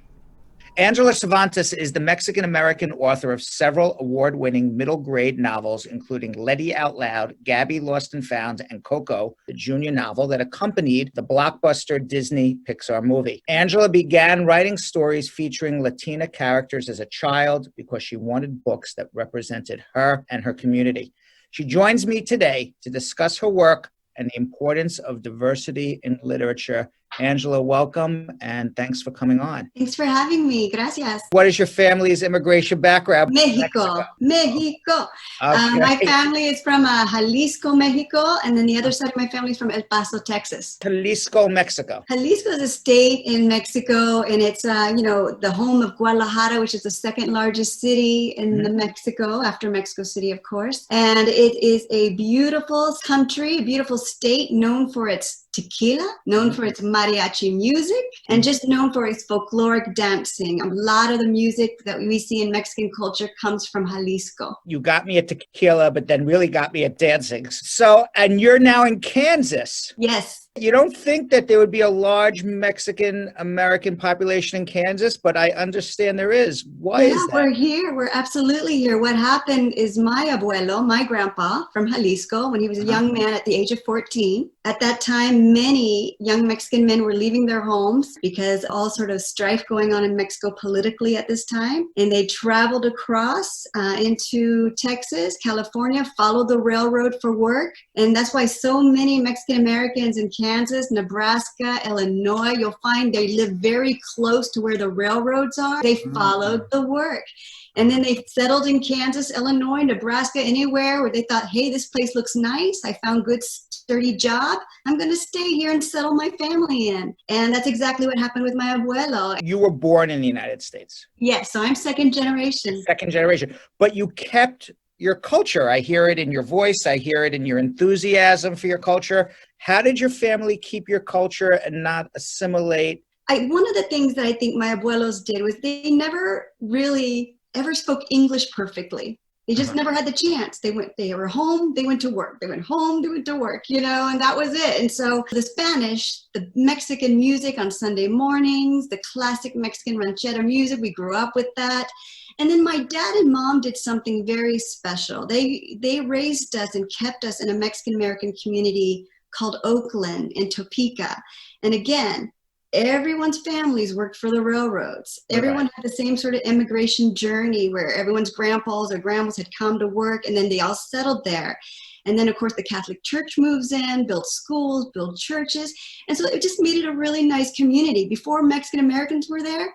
Angela Cervantes is the Mexican-American author of several award-winning middle-grade novels, including Letty Out Loud, Gabby Lost and Found, and Coco, the junior novel that accompanied the blockbuster Disney Pixar movie. Angela began writing stories featuring Latina characters as a child because she wanted books that represented her and her community. She joins me today to discuss her work and the importance of diversity in literature. Angela, welcome, and thanks for coming on. Thanks for having me. Gracias. What is your family's immigration background? Mexico. Okay. My family is from Jalisco, Mexico, and then the other side of my family is from El Paso, Texas. Jalisco, Mexico. Jalisco is a state in Mexico, and it's the home of Guadalajara, which is the second largest city in Mexico, after Mexico City, of course. And it is a beautiful country, a beautiful state known for its tequila, known for its mariachi music, and just known for its folkloric dancing. A lot of the music that we see in Mexican culture comes from Jalisco. You got me at tequila, but then really got me at dancing. So, and you're now in Kansas. Yes. You don't think that there would be a large Mexican-American population in Kansas, but I understand there is. Why is that? We're here. We're absolutely here. What happened is my abuelo, my grandpa from Jalisco, when he was a young man at the age of 14, at that time, many young Mexican men were leaving their homes because all sort of strife going on in Mexico politically at this time. And they traveled across into Texas, California, followed the railroad for work. And that's why so many Mexican Americans in Kansas, Nebraska, Illinois, you'll find they live very close to where the railroads are. They followed the work. And then they settled in Kansas, Illinois, Nebraska, anywhere where they thought, hey, this place looks nice. I found good, sturdy job. I'm going to stay here and settle my family in. And that's exactly what happened with my abuelo. You were born in the United States. Yes, so I'm second generation. Second generation. But you kept your culture. I hear it in your voice. I hear it in your enthusiasm for your culture. How did your family keep your culture and not assimilate? One of the things that I think my abuelos did was they never really ever spoke English perfectly. They just never had the chance. They were home, they went to work. They went home, they went to work, and that was it. And so the Spanish, the Mexican music on Sunday mornings, the classic Mexican ranchera music, we grew up with that. And then my dad and mom did something very special. They raised us and kept us in a Mexican-American community called Oakland in Topeka. And again, everyone's families worked for the railroads. Everyone had the same sort of immigration journey where everyone's grandpas or grandmas had come to work and then they all settled there. And then, of course, the Catholic Church moves in, builds schools, builds churches. And so it just made it a really nice community. Before Mexican Americans were there,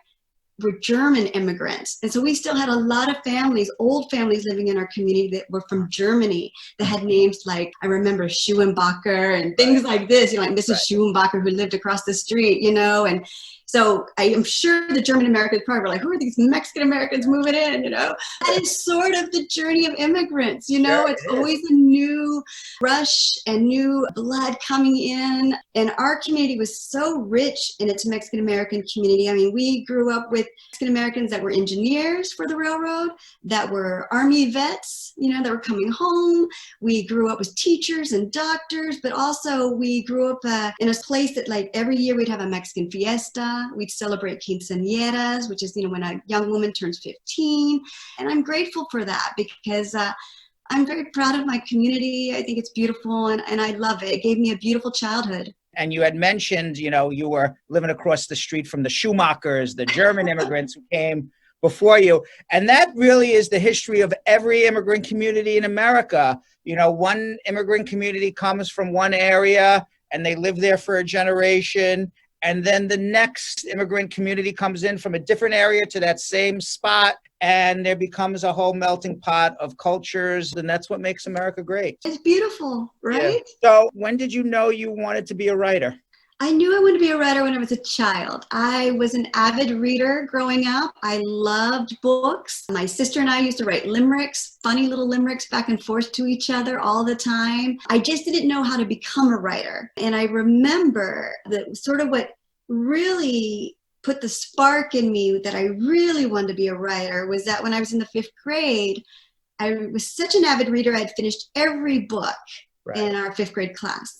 were German immigrants. And so we still had a lot of families, old families living in our community that were from Germany that had names like, I remember Schuenbacher and things like this, like Mrs. Schuenbacher who lived across the street, and so I am sure the German Americans probably were like, who are these Mexican Americans moving in, That is sort of the journey of immigrants, it's always a new rush and new blood coming in. And our community was so rich in its Mexican American community. I mean, we grew up with Mexican Americans that were engineers for the railroad, that were Army vets, that were coming home. We grew up with teachers and doctors, but also we grew up in a place that like every year we'd have a Mexican fiesta. We'd celebrate quinceañeras, which is, when a young woman turns 15. And I'm grateful for that because I'm very proud of my community. I think it's beautiful and I love it. It gave me a beautiful childhood. And you had mentioned, you were living across the street from the Schumachers, the German immigrants who came before you. And that really is the history of every immigrant community in America. One immigrant community comes from one area and they live there for a generation. And then the next immigrant community comes in from a different area to that same spot, and there becomes a whole melting pot of cultures, and that's what makes America great. It's beautiful, right? Yeah. So when did you know you wanted to be a writer? I knew I wanted to be a writer when I was a child. I was an avid reader growing up. I loved books. My sister and I used to write limericks, funny little limericks back and forth to each other all the time. I just didn't know how to become a writer. And I remember that sort of what really put the spark in me that I really wanted to be a writer was that when I was in the 5th grade, I was such an avid reader, I had finished every book in our 5th grade class.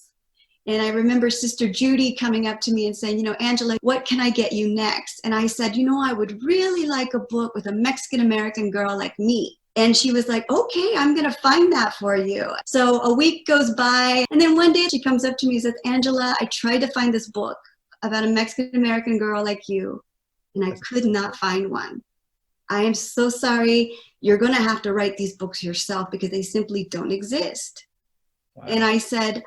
And I remember Sister Judy coming up to me and saying, Angela, what can I get you next? And I said, I would really like a book with a Mexican-American girl like me. And she was like, okay, I'm going to find that for you. So a week goes by. And then one day she comes up to me and says, Angela, I tried to find this book about a Mexican-American girl like you, and I could not find one. I am so sorry. You're going to have to write these books yourself because they simply don't exist. Wow. And I said,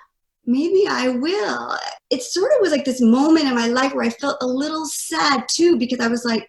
maybe I will. It sort of was like this moment in my life where I felt a little sad too, because I was like,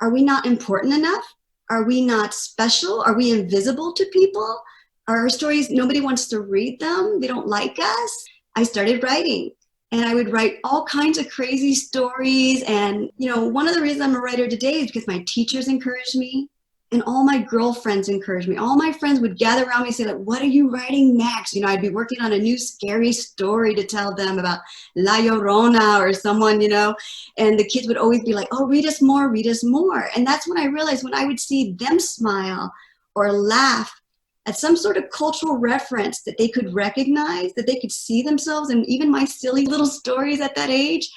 are we not important enough? Are we not special? Are we invisible to people? Are our stories, nobody wants to read them? They don't like us? I started writing. And I would write all kinds of crazy stories. And, you know, one of the reasons I'm a writer today is because my teachers encouraged me and all my girlfriends encouraged me. All my friends would gather around me and say, like, what are you writing next? You know, I'd be working on a new scary story to tell them about La Llorona or someone, you know, and the kids would always be like, oh, read us more, read us more. And that's when I realized when I would see them smile or laugh at some sort of cultural reference that they could recognize, that they could see themselves, and even my silly little stories at that age,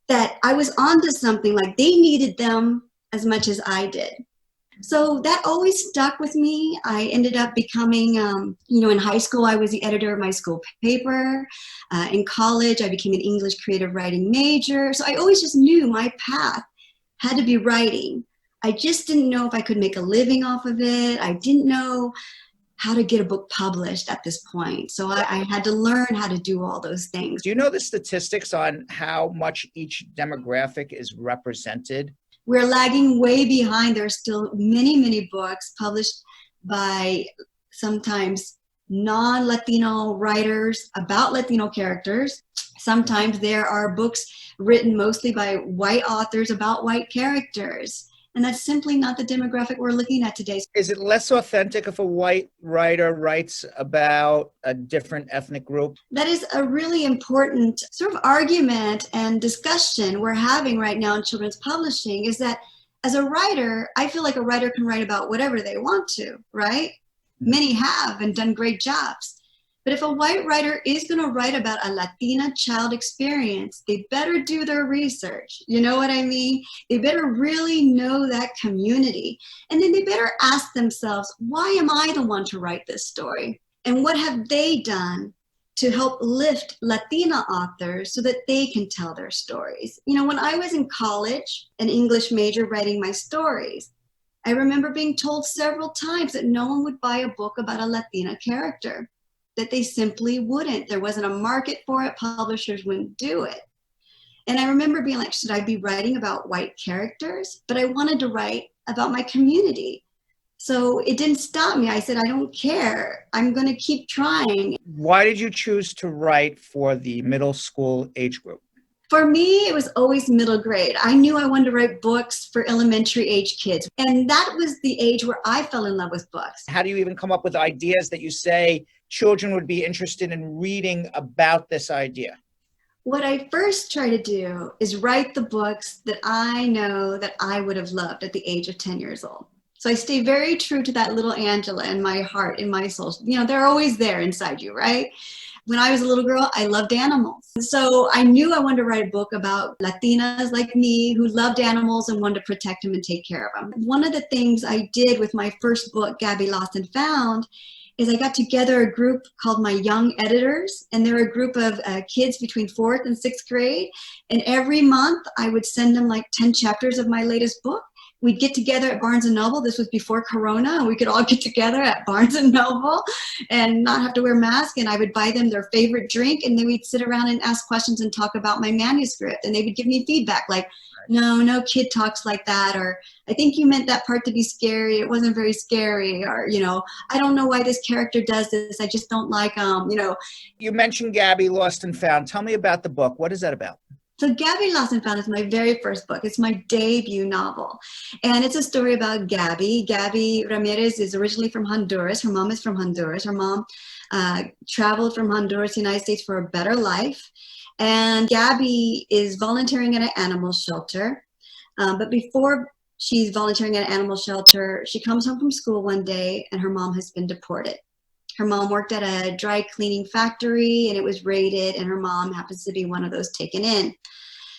that I was onto something, like they needed them as much as I did. So that always stuck with me. I ended up becoming, you know, in high school, I was the editor of my school paper. In college, I became an English creative writing major. So I always just knew my path had to be writing. I just didn't know if I could make a living off of it. I didn't know how to get a book published at this point. So I had to learn how to do all those things. Do you know the statistics on how much each demographic is represented? We're lagging way behind. There are still many, many books published by sometimes non-Latino writers about Latino characters. Sometimes there are books written mostly by white authors about white characters. And that's simply not the demographic we're looking at today. Is it less authentic if a white writer writes about a different ethnic group? That is a really important sort of argument and discussion we're having right now in children's publishing, is that as a writer, I feel like a writer can write about whatever they want to, right? Many have and done great jobs. But if a white writer is going to write about a Latina child experience, they better do their research. You know what I mean? They better really know that community. And then they better ask themselves, why am I the one to write this story? And what have they done to help lift Latina authors so that they can tell their stories? You know, when I was in college, an English major, writing my stories, I remember being told several times that no one would buy a book about a Latina character, that they simply wouldn't. There wasn't a market for it. Publishers wouldn't do it. And I remember being like, should I be writing about white characters? But I wanted to write about my community. So it didn't stop me. I said, I don't care. I'm going to keep trying. Why did you choose to write for the middle school age group? For me, it was always middle grade. I knew I wanted to write books for elementary age kids. And that was the age where I fell in love with books. How do you even come up with ideas that you say children would be interested in reading about this idea? What I first try to do is write the books that I know that I would have loved at the age of 10 years old. So I stay very true to that little Angela in my heart, in my soul. You know, they're always there inside you, right? When I was a little girl, I loved animals. So I knew I wanted to write a book about Latinas like me who loved animals and wanted to protect them and take care of them. One of the things I did with my first book, Gabby Lost and Found, is I got together a group called my Young Editors, and they're a group of kids between 4th and 6th grade. And every month I would send them like 10 chapters of my latest book. We'd get together at Barnes & Noble. This was before Corona, and we could all get together at Barnes & Noble and not have to wear masks. And I would buy them their favorite drink, and then we'd sit around and ask questions and talk about my manuscript. And they would give me feedback like, no kid talks like that, or I think you meant that part to be scary. It wasn't very scary, or, you know, I don't know why this character does this. I just don't like you know. You mentioned Gabby Lost and Found. Tell me about the book. What is that about? So Gabby Lost and Found is my very first book. It's my debut novel. And it's a story about Gabby. Gabby Ramirez is originally from Honduras. Her mom is from Honduras. Her mom traveled from Honduras to the United States for a better life. And Gabby is volunteering at an animal shelter. But before she's volunteering at an animal shelter, she comes home from school one day and her mom has been deported. Her mom worked at a dry cleaning factory and it was raided, and her mom happens to be one of those taken in.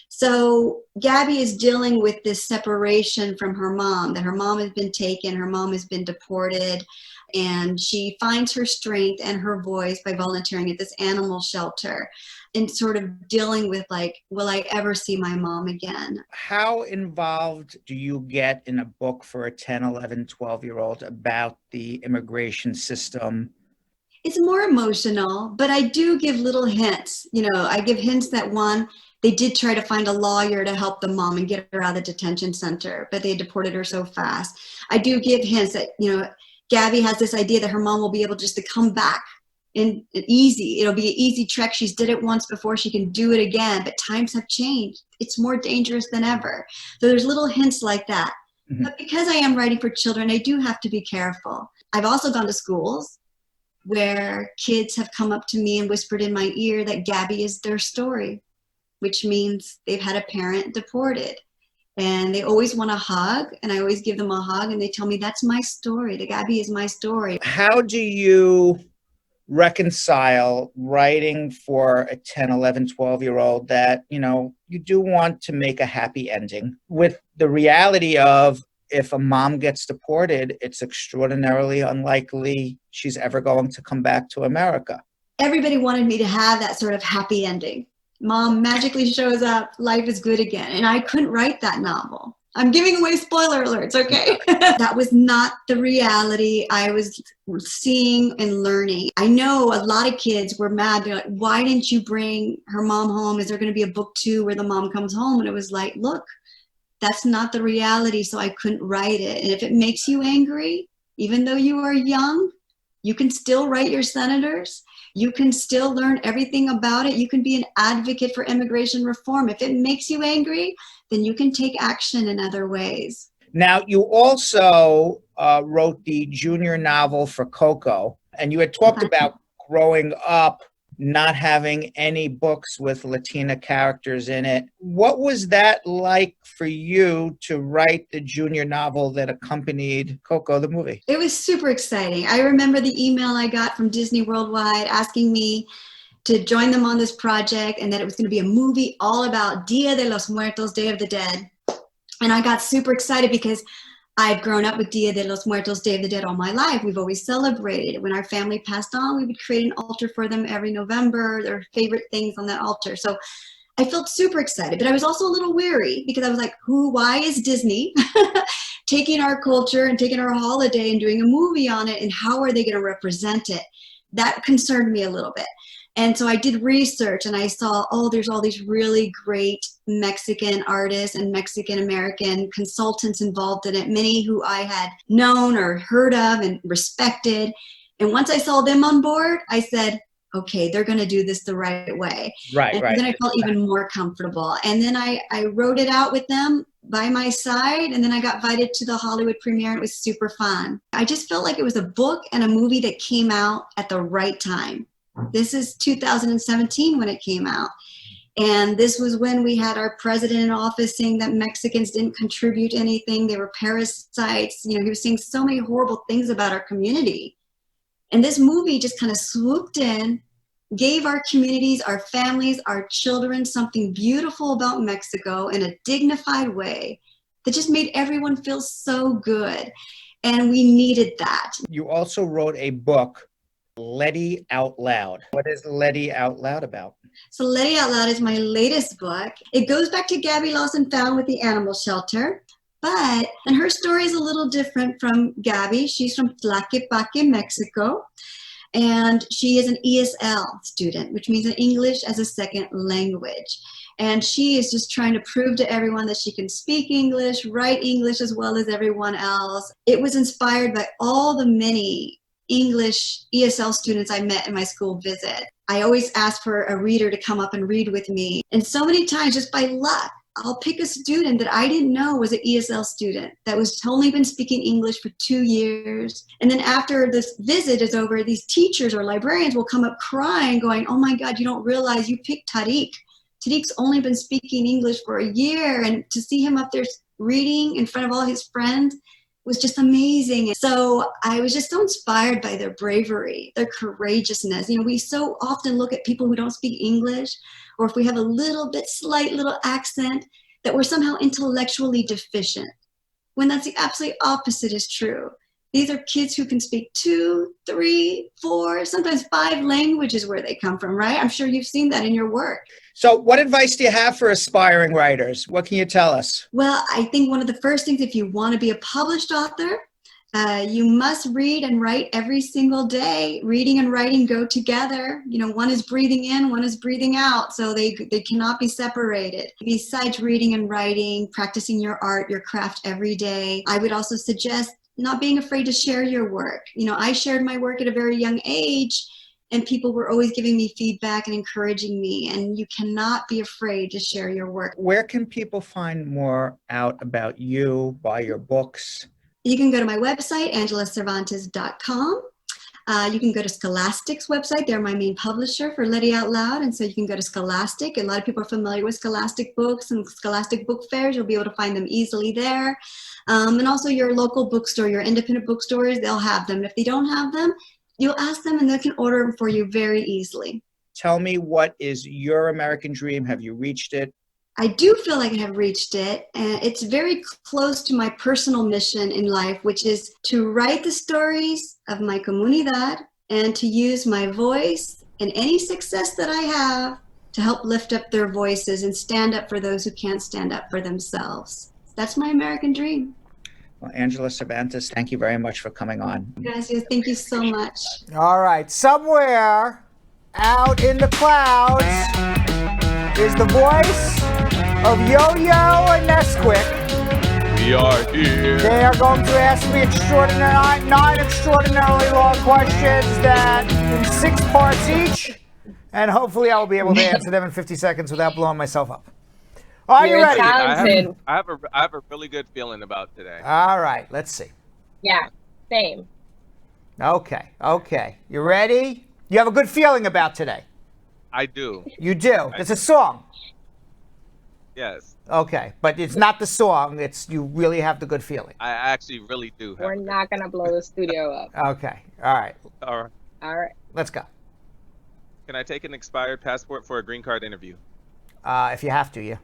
So Gabby is dealing with this separation from her mom, that her mom has been taken, her mom has been deported, and she finds her strength and her voice by volunteering at this animal shelter and sort of dealing with like, will I ever see my mom again? How involved do you get in a book for a 10, 11, 12-year-old about the immigration system? It's more emotional, but I do give little hints. I give hints that one, they did try to find a lawyer to help the mom and get her out of the detention center, but they deported her so fast. I do give hints that, Gabby has this idea that her mom will be able just to come back and it'll be an easy trek. She's did it once before, she can do it again, but times have changed. It's more dangerous than ever. So there's little hints like that. Mm-hmm. But because I am writing for children, I do have to be careful. I've also gone to schools where kids have come up to me and whispered in my ear that Gabby is their story, which means they've had a parent deported. And they always want a hug, and I always give them a hug, and they tell me that's my story. The Gabby is my story. How do you reconcile writing for a 10, 11, 12-year-old that, you do want to make a happy ending with the reality of if a mom gets deported, it's extraordinarily unlikely she's ever going to come back to America? Everybody wanted me to have that sort of happy ending. Mom magically shows up, life is good again. And I couldn't write that novel. I'm giving away spoiler alerts, okay? That was not the reality I was seeing and learning. I know a lot of kids were mad. They're like, why didn't you bring her mom home? Is there going to be a book 2 where the mom comes home? And it was like, look, that's not the reality, so I couldn't write it. And if it makes you angry, even though you are young, you can still write your senators. You can still learn everything about it. You can be an advocate for immigration reform. If it makes you angry, then you can take action in other ways. Now, you also wrote the junior novel for Coco, and you had talked about growing up not having any books with Latina characters in it. What was that like for you to write the junior novel that accompanied Coco the movie? It was super exciting. I remember the email I got from Disney Worldwide asking me to join them on this project, and that it was going to be a movie all about Dia de los Muertos, Day of the Dead. And I got super excited because I've grown up with Dia de los Muertos, Day of the Dead all my life. We've always celebrated it. When our family passed on, we would create an altar for them every November, their favorite things on that altar. So I felt super excited, but I was also a little weary because I was like, why is Disney taking our culture and taking our holiday and doing a movie on it, and how are they going to represent it? That concerned me a little bit. And so I did research, and I saw, there's all these really great Mexican artists and Mexican-American consultants involved in it, many who I had known or heard of and respected. And once I saw them on board, I said, okay, they're going to do this the right way. Right. Then I felt even more comfortable. And then I wrote it out with them by my side, and then I got invited to the Hollywood premiere, and it was super fun. I just felt like it was a book and a movie that came out at the right time. This is 2017 when it came out. And this was when we had our president in office saying that Mexicans didn't contribute anything. They were parasites. He was saying so many horrible things about our community. And this movie just kind of swooped in, gave our communities, our families, our children something beautiful about Mexico in a dignified way that just made everyone feel so good. And we needed that. You also wrote a book, Letty Out Loud. What is Letty Out Loud about? So Letty Out Loud is my latest book. It goes back to Gabby lost and found with the animal shelter, and her story is a little different from Gabby. She's from Tlaquepaque, Mexico, and she is an ESL student, which means an English as a second language. And she is just trying to prove to everyone that she can speak English, write English as well as everyone else. It was inspired by all the many English ESL students I met in my school visit. I always ask for a reader to come up and read with me. And so many times, just by luck, I'll pick a student that I didn't know was an ESL student that was only been speaking English for 2 years. And then after this visit is over, these teachers or librarians will come up crying, going, oh my God, you don't realize you picked Tariq. Tariq's only been speaking English for a year. And to see him up there reading in front of all his friends was just amazing. So I was just so inspired by their bravery, their courageousness. We so often look at people who don't speak English, or if we have a slight little accent, that we're somehow intellectually deficient, when that's the absolute opposite is true. These are kids who can speak 2, 3, 4, sometimes 5 languages where they come from, right? I'm sure you've seen that in your work. So what advice do you have for aspiring writers? What can you tell us? Well, I think one of the first things, if you want to be a published author, You must read and write every single day. Reading and writing go together. You know, one is breathing in, one is breathing out, so they cannot be separated. Besides reading and writing, practicing your art, your craft every day, I would also suggest not being afraid to share your work. You know, I shared my work at a very young age, and people were always giving me feedback and encouraging me, and you cannot be afraid to share your work. Where can people find more out about you, buy your books? You can go to my website, angelacervantes.com. You can go to Scholastic's website. They're my main publisher for Letty Out Loud. And so you can go to Scholastic. A lot of people are familiar with Scholastic books and Scholastic book fairs. You'll be able to find them easily there. And also your local bookstore, your independent bookstores, they'll have them. If they don't have them, you'll ask them and they can order them for you very easily. Tell me, what is your American dream? Have you reached it? I do feel like I have reached it, and it's very close to my personal mission in life, which is to write the stories of my comunidad and to use my voice and any success that I have to help lift up their voices and stand up for those who can't stand up for themselves. That's my American dream. Well, Angela Cervantes, thank you very much for coming on. Gracias. Thank you so much. All right. Somewhere out in the clouds is the voice of Yo-Yo and Ness-Quick. We are here. They are going to ask me nine extraordinarily long questions that in 6 parts each, and hopefully I will be able to answer them in 50 seconds without blowing myself up. Are you ready? I have a really good feeling about today. All right, let's see. Yeah, same. Okay. You ready? You have a good feeling about today? I do. You do? It's a song. Yes. Okay, but it's not the song. It's you really have the good feeling. I actually really do. We're not going to blow the studio up. Okay, all right. All right. Let's go. Can I take an expired passport for a green card interview? If you have to, yeah.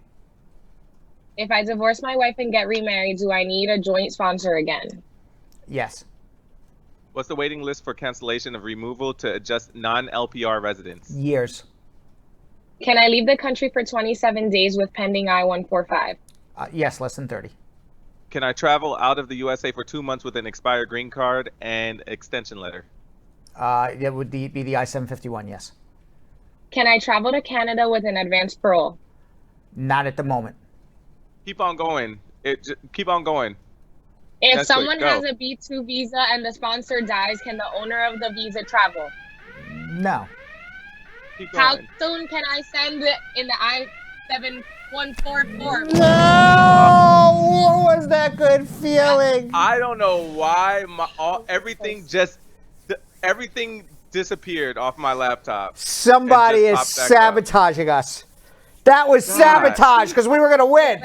If I divorce my wife and get remarried, do I need a joint sponsor again? Yes. What's the waiting list for cancellation of removal to adjust non-LPR residents? Years. Can I leave the country for 27 days with pending I-145? Yes, less than 30. Can I travel out of the USA for 2 months with an expired green card and extension letter? It would be the I-751, yes. Can I travel to Canada with an advanced parole? Not at the moment. Keep on going. Keep on going. If someone has a B2 visa and the sponsor dies, can the owner of the visa travel? No. How soon can I send it in the I-714 form? No! What was that good feeling? I don't know why everything disappeared off my laptop. Somebody is sabotaging us. That was sabotage because we were going to win.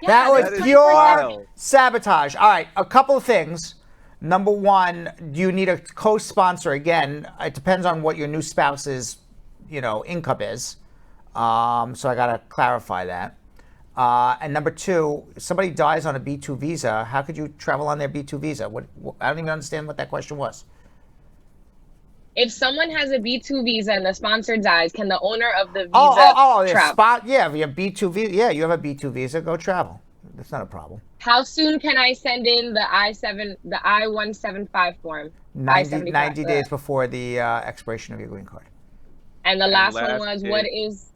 That was pure sabotage. All right, a couple of things. Number one, do you need a co-sponsor? Again, it depends on what your new spouse's, income is. So I got to clarify that. And number two, if somebody dies on a B2 visa, how could you travel on their B2 visa? I don't even understand what that question was. If someone has a B2 visa and the sponsor dies, can the owner of the visa travel? Yeah, if you have B2 visa, yeah, you have a B2 visa, go travel. That's not a problem. How soon can I send in the I-175 form? 90 days before the expiration of your green card. And the last one was, what is...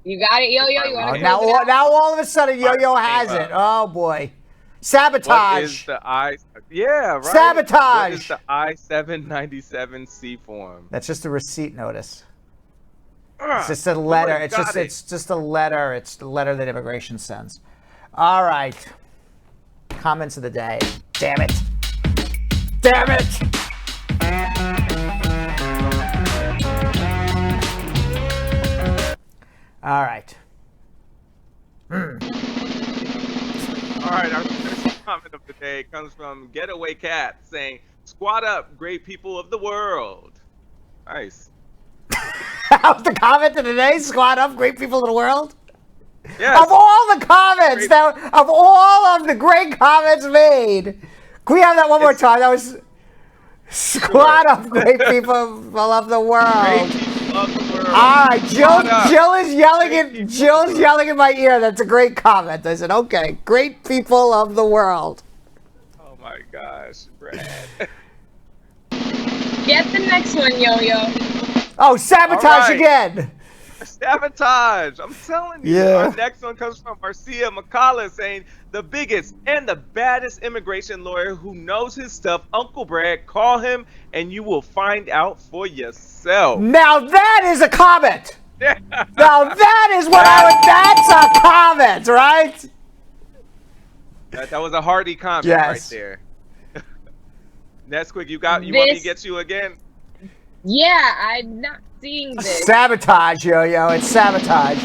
You got it, Yo-Yo? You want to now all of a sudden, Yo-Yo has it. Oh, boy. Sabotage. What is the Yeah, right. Sabotage. What is the I-797C form? That's just a receipt notice. It's just a letter. It's just a letter. It's the letter that immigration sends. All right. Comments of the day. Damn it. Damn it. All right. All right, our first comment of the day comes from Getaway Cat saying, "Squad up, great people of the world." Nice. That was the comment of the day? Squad up, great people of the world? Yes. Of all the comments, of all of the great comments made, can we have that one more time? That was squad up, great people of the world. Great people of the world. All right, Jill's yelling in my ear. That's a great comment. I said, okay, great people of the world. Oh my gosh, Brad. Get the next one, Yo-Yo. Oh, sabotage All right. again. Sabotage. I'm telling you. Yeah. Our next one comes from Marcia McCullough saying, the biggest and the baddest immigration lawyer who knows his stuff, Uncle Brad. Call him and you will find out for yourself. Now that is a comment. Now that is what that's a comment, right? That was a hearty comment right there. Ness-Quick, you want me to get you again? Yeah, I'm not seeing this. Sabotage, Yo-Yo. It's sabotage.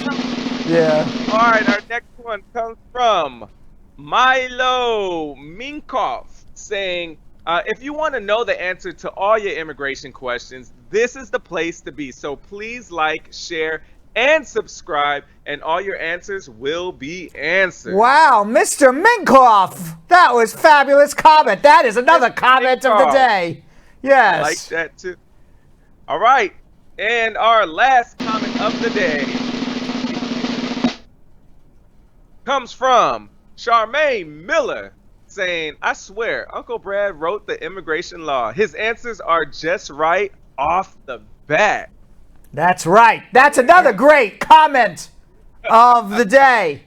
Yeah. All right, our next one comes from Milo Minkoff saying, if you want to know the answer to all your immigration questions, this is the place to be. So please like, share, and subscribe, and all your answers will be answered. Wow, Mr. Minkoff. That was fabulous comment. That is another comment of the day. Yes. I like that too. All right, and our last comment of the day comes from Charmaine Miller saying, I swear, Uncle Brad wrote the immigration law. His answers are just right off the bat. That's right. That's another great comment of the day.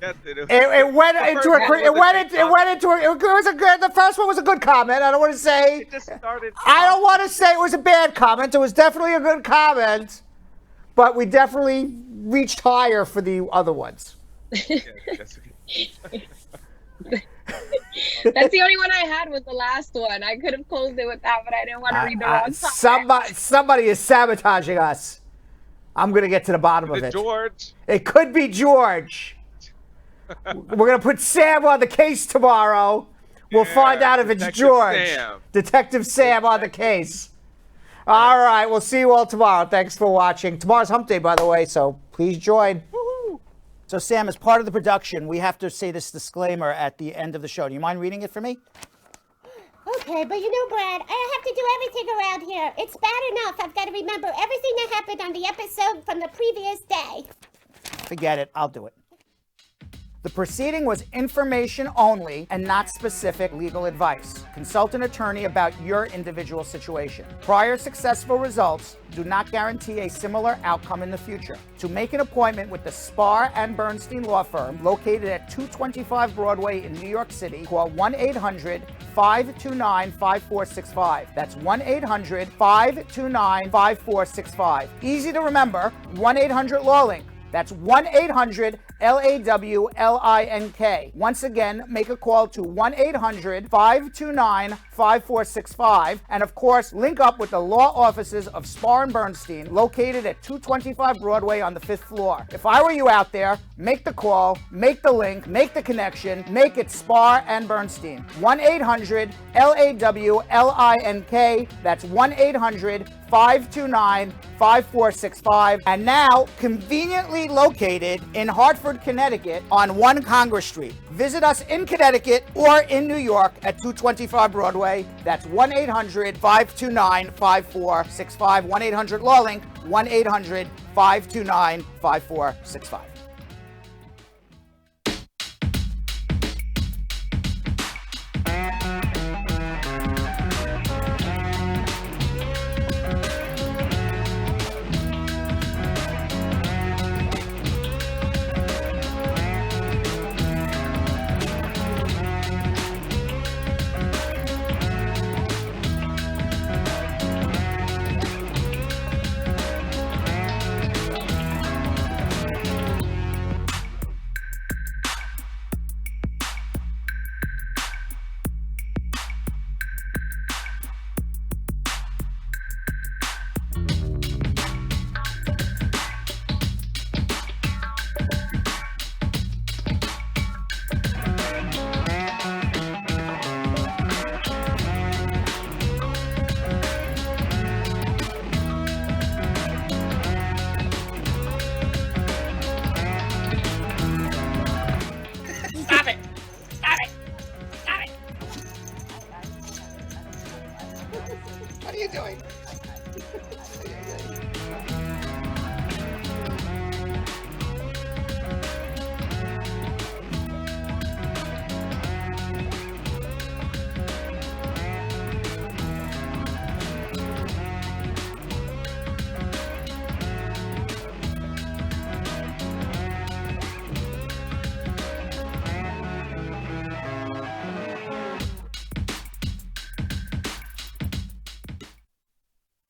The first one was a good comment. I don't want to say. I don't want to say it was a bad comment. It was definitely a good comment, but we definitely reached higher for the other ones. That's the only one I had was the last one. I could have closed it with that, but I didn't want to read the wrong comment. Somebody is sabotaging us. I'm going to get to the bottom of it. George? It could be George. We're going to put Sam on the case tomorrow. We'll find out if it's George. Detective Sam on the case. All right. We'll see you all tomorrow. Thanks for watching. Tomorrow's hump day, by the way, so please join. So, Sam, as part of the production, we have to say this disclaimer at the end of the show. Do you mind reading it for me? Okay, but you know, Brad, I have to do everything around here. It's bad enough I've got to remember everything that happened on the episode from the previous day. Forget it. I'll do it. The proceeding was information only and not specific legal advice. Consult an attorney about your individual situation. Prior successful results do not guarantee a similar outcome in the future. To make an appointment with the Spar and Bernstein law firm located at 225 Broadway in New York City, call 1-800-529-5465. That's 1-800-529-5465. Easy to remember, 1-800-LAW-LINK. That's 1-800-LAWLINK. Once again, make a call to 1-800-529-5465. And of course, link up with the law offices of Spar and Bernstein, located at 225 Broadway on the 5th floor. If I were you out there, make the call, make the link, make the connection, make it Spar and Bernstein. 1-800-LAWLINK. That's 1-800-529-5465. And now, conveniently located in Hartford, Connecticut on 1 Congress Street. Visit us in Connecticut or in New York at 225 Broadway. That's 1-800-529-5465. 1-800-LAW-LINK. 1-800-529-5465.